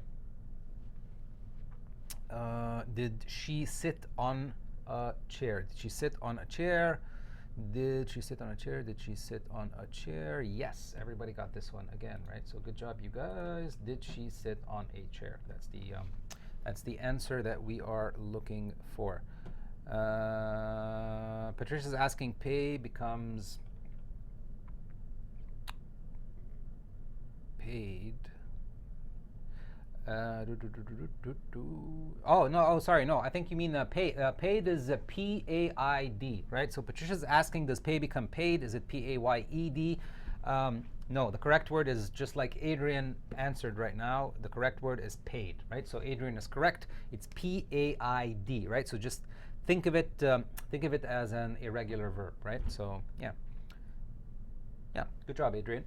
Did she sit on a chair? Did she sit on a chair? Did she sit on a chair? Did she sit on a chair? Yes, everybody got this one again, right? So good job, you guys. Did she sit on a chair? That's the answer that we are looking for. Patricia's asking, pay becomes paid. Oh, no, oh, sorry, no, I think you mean pay. Paid is P-A-I-D, right? So Patricia's asking, does pay become paid? Is it P-A-Y-E-D? No, the correct word is just like Adrian answered right now. The correct word is paid, right? So Adrian is correct. It's P-A-I-D, right? So just think of it as an irregular verb, right? So yeah, good job, Adrian.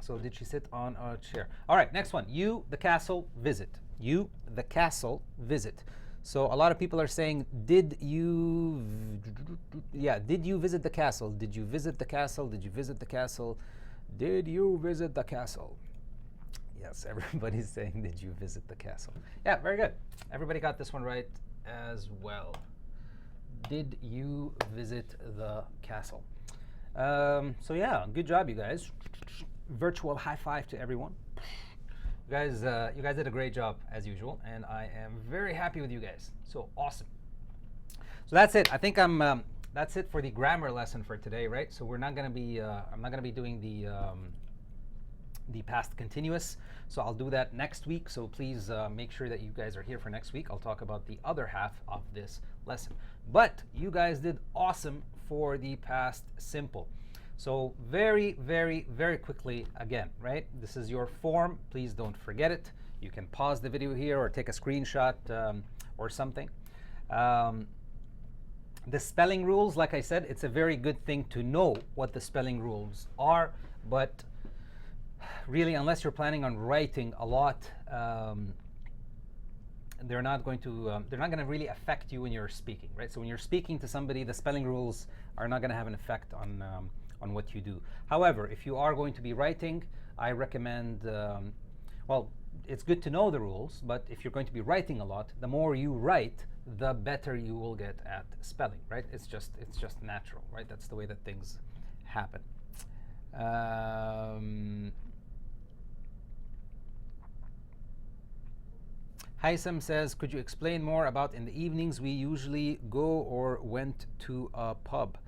So did she sit on a chair? All right, next one. You the castle visit. You the castle visit. So a lot of people are saying, did you visit the castle? Did you visit the castle? Did you visit the castle? Did you visit the castle? Yes, everybody's saying, did you visit the castle? Yeah, very good. Everybody got this one right as well. Did you visit the castle? So yeah, good job, you guys. Virtual high five to everyone. You guys did a great job as usual, and I am very happy with you guys. So awesome. So that's it. I think that's it for the grammar lesson for today, right? So we're not gonna be I'm not gonna be doing the past continuous. So I'll do that next week. So please make sure that you guys are here for next week. I'll talk about the other half of this lesson. But you guys did awesome for the past simple. So very, very, very quickly again, right? This is your form. Please don't forget it. You can pause the video here or take a screenshot or something. The spelling rules, like I said, it's a very good thing to know what the spelling rules are, but really, unless you're planning on writing a lot, they're not going to really affect you when you're speaking, right? So when you're speaking to somebody, the spelling rules are not going to have an effect on what you do. However, if you are going to be writing, I recommend, well, it's good to know the rules, but if you're going to be writing a lot, the more you write, the better you will get at spelling, right? It's just natural, right? That's the way that things happen. Haysam says, could you explain more about in the evenings we usually go or went to a pub?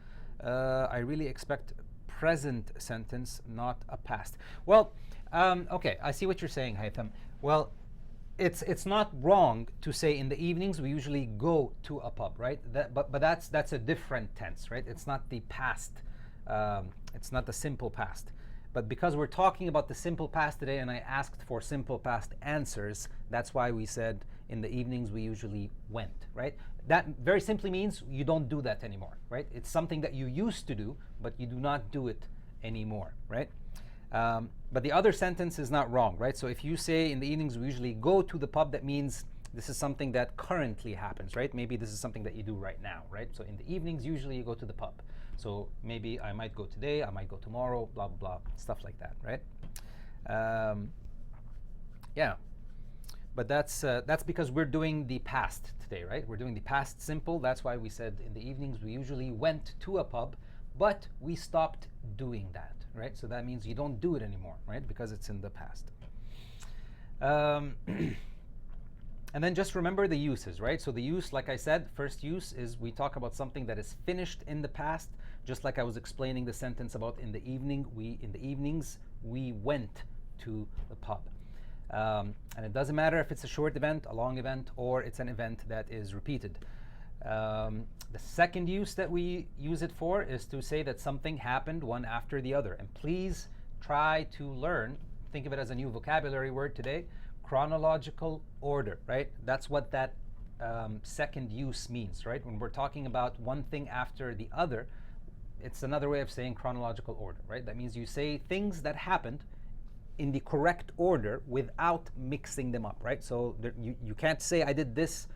I really expect present sentence, not a past. Well, okay, I see what you're saying, Haytham. Well, it's not wrong to say in the evenings we usually go to a pub, right? But that's a different tense, right? It's not the past. It's not the simple past. But because we're talking about the simple past today, and I asked for simple past answers, that's why we said in the evenings we usually went, right? That very simply means you don't do that anymore, right? It's something that you used to do, but you do not do it anymore, right? But the other sentence is not wrong, right? So if you say in the evenings we usually go to the pub, that means this is something that currently happens, right? Maybe this is something that you do right now, right? So in the evenings, usually you go to the pub. So maybe I might go today, I might go tomorrow, blah, blah, blah, stuff like that, right? Yeah, but that's because we're doing the past today, right? We're doing the past simple. That's why we said in the evenings we usually went to a pub, but we stopped doing that, right? So that means you don't do it anymore, right? Because it's in the past. And then just remember the uses, right? So the use, like I said, first use is we talk about something that is finished in the past, just like I was explaining the sentence about in the evenings we went to the pub. And it doesn't matter if it's a short event, a long event, or it's an event that is repeated. The second use that we use it for is to say that something happened one after the other. And please try to learn, think of it as a new vocabulary word today, chronological order, right? That's what that second use means, right? When we're talking about one thing after the other, it's another way of saying chronological order, right? That means you say things that happened in the correct order without mixing them up, right? So you can't say I did this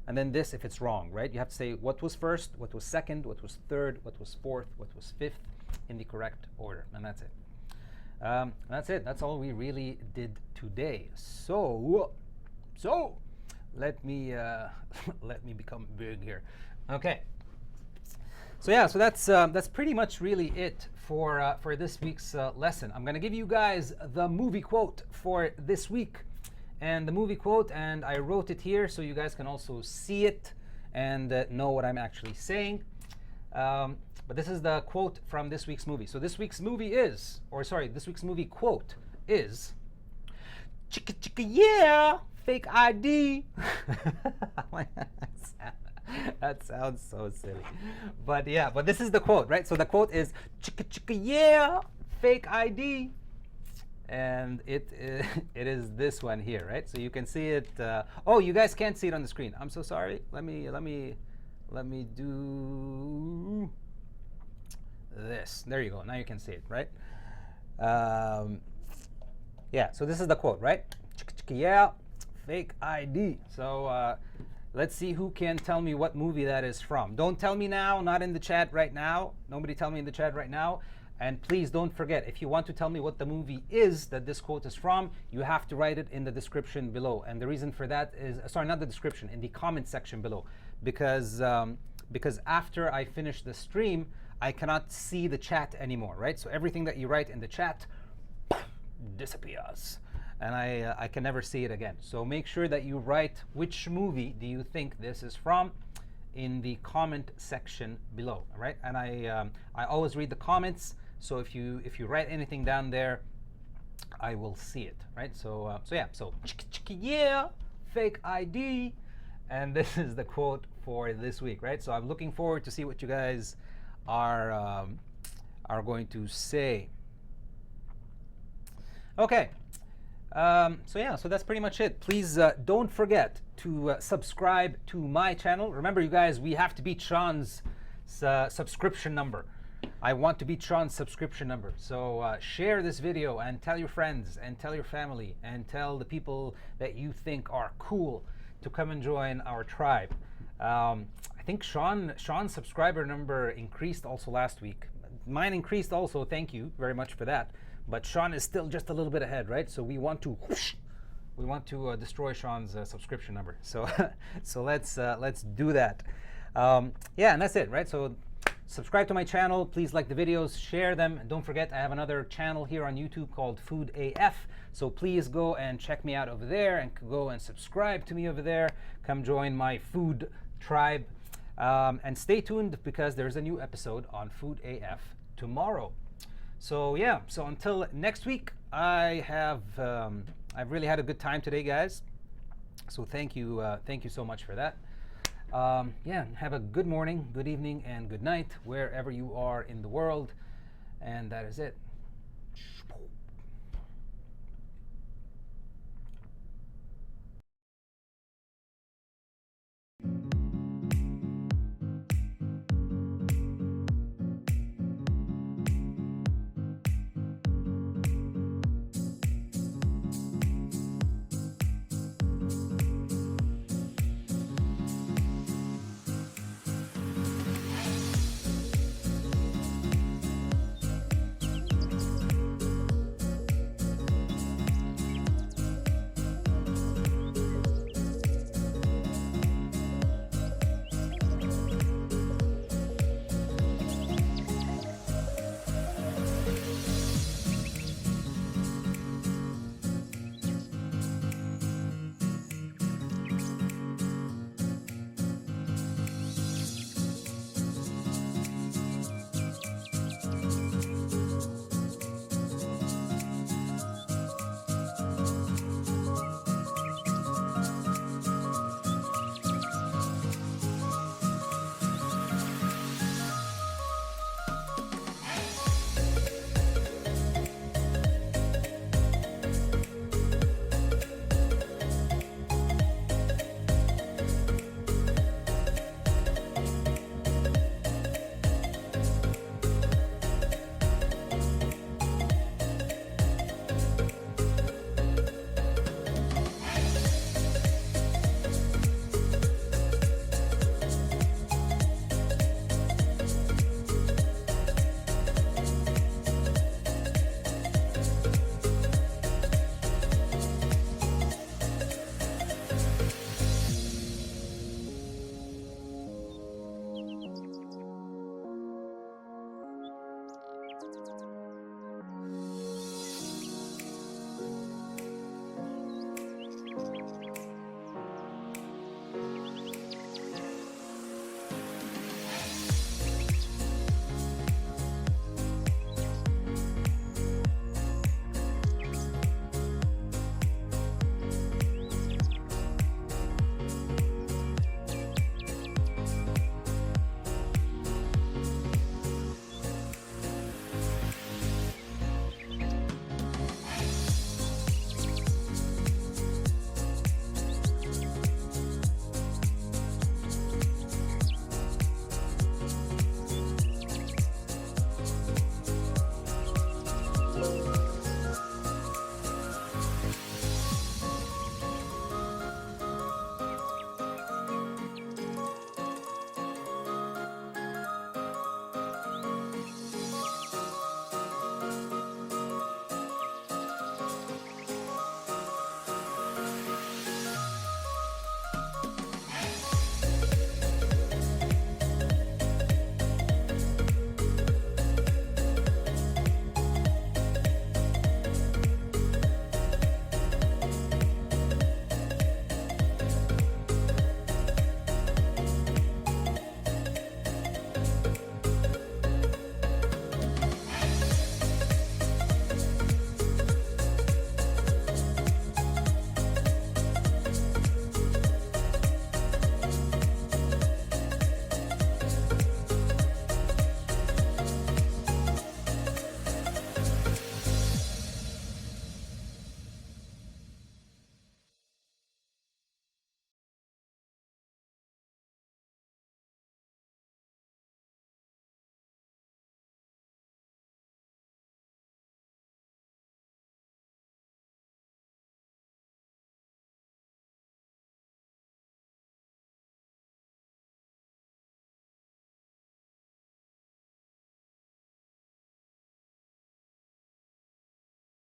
and then this if it's wrong, right? You have to say what was first, what was second, what was third, what was fourth, what was fifth in the correct order, and that's it. That's it. That's all we really did today. So let me let me become big here. Okay. So yeah, so that's pretty much really it for this week's lesson. I'm gonna give you guys the movie quote for this week, and the movie quote, and I wrote it here so you guys can also see it and know what I'm actually saying. But this is the quote from this week's movie. So this week's movie is, this week's movie quote is, "Chicka chicka yeah, fake ID." That sounds so silly. But yeah, but this is the quote, right? So the quote is, "Chicka chicka yeah, fake ID." And it is this one here, right? So you can see it. Oh, you guys can't see it on the screen. I'm so sorry. Let me do this. There you go. Now you can see it, right? Yeah, so this is the quote, right? Chicka chicka yeah, fake ID. So let's see who can tell me what movie that is from. Don't tell me now, not in the chat right now. Nobody tell me in the chat right now. And please don't forget, if you want to tell me what the movie is that this quote is from, you have to write it in the description below. And the reason for that is, sorry, not the description, in the comment section below. Because after I finish the stream, I cannot see the chat anymore, right? So everything that you write in the chat disappears, and I can never see it again. So make sure that you write which movie do you think this is from in the comment section below, all right? And I always read the comments, so if you write anything down there, I will see it, right? So yeah, so yeah, fake ID, and this is the quote for this week, right? So I'm looking forward to see what you guys are going to say. Okay. So yeah, so that's pretty much it. Please don't forget to subscribe to my channel. Remember, you guys, we have to beat Sean's subscription number. I want to beat Sean's subscription number. So share this video and tell your friends and tell your family and tell the people that you think are cool to come and join our tribe. I think Sean's subscriber number increased also last week. Mine increased also. Thank you very much for that. But Sean is still just a little bit ahead, right? So we want to destroy Sean's subscription number. So so let's do that. Yeah, and that's it, right? So subscribe to my channel. Please like the videos, share them, and don't forget I have another channel here on YouTube called Food AF. So please go and check me out over there and go and subscribe to me over there. Come join my food tribe, and stay tuned because there's a new episode on Food AF tomorrow. So yeah, so until next week, I've really had a good time today, guys. So thank you so much for that. Yeah, have a good morning, good evening, and good night wherever you are in the world. And that is it.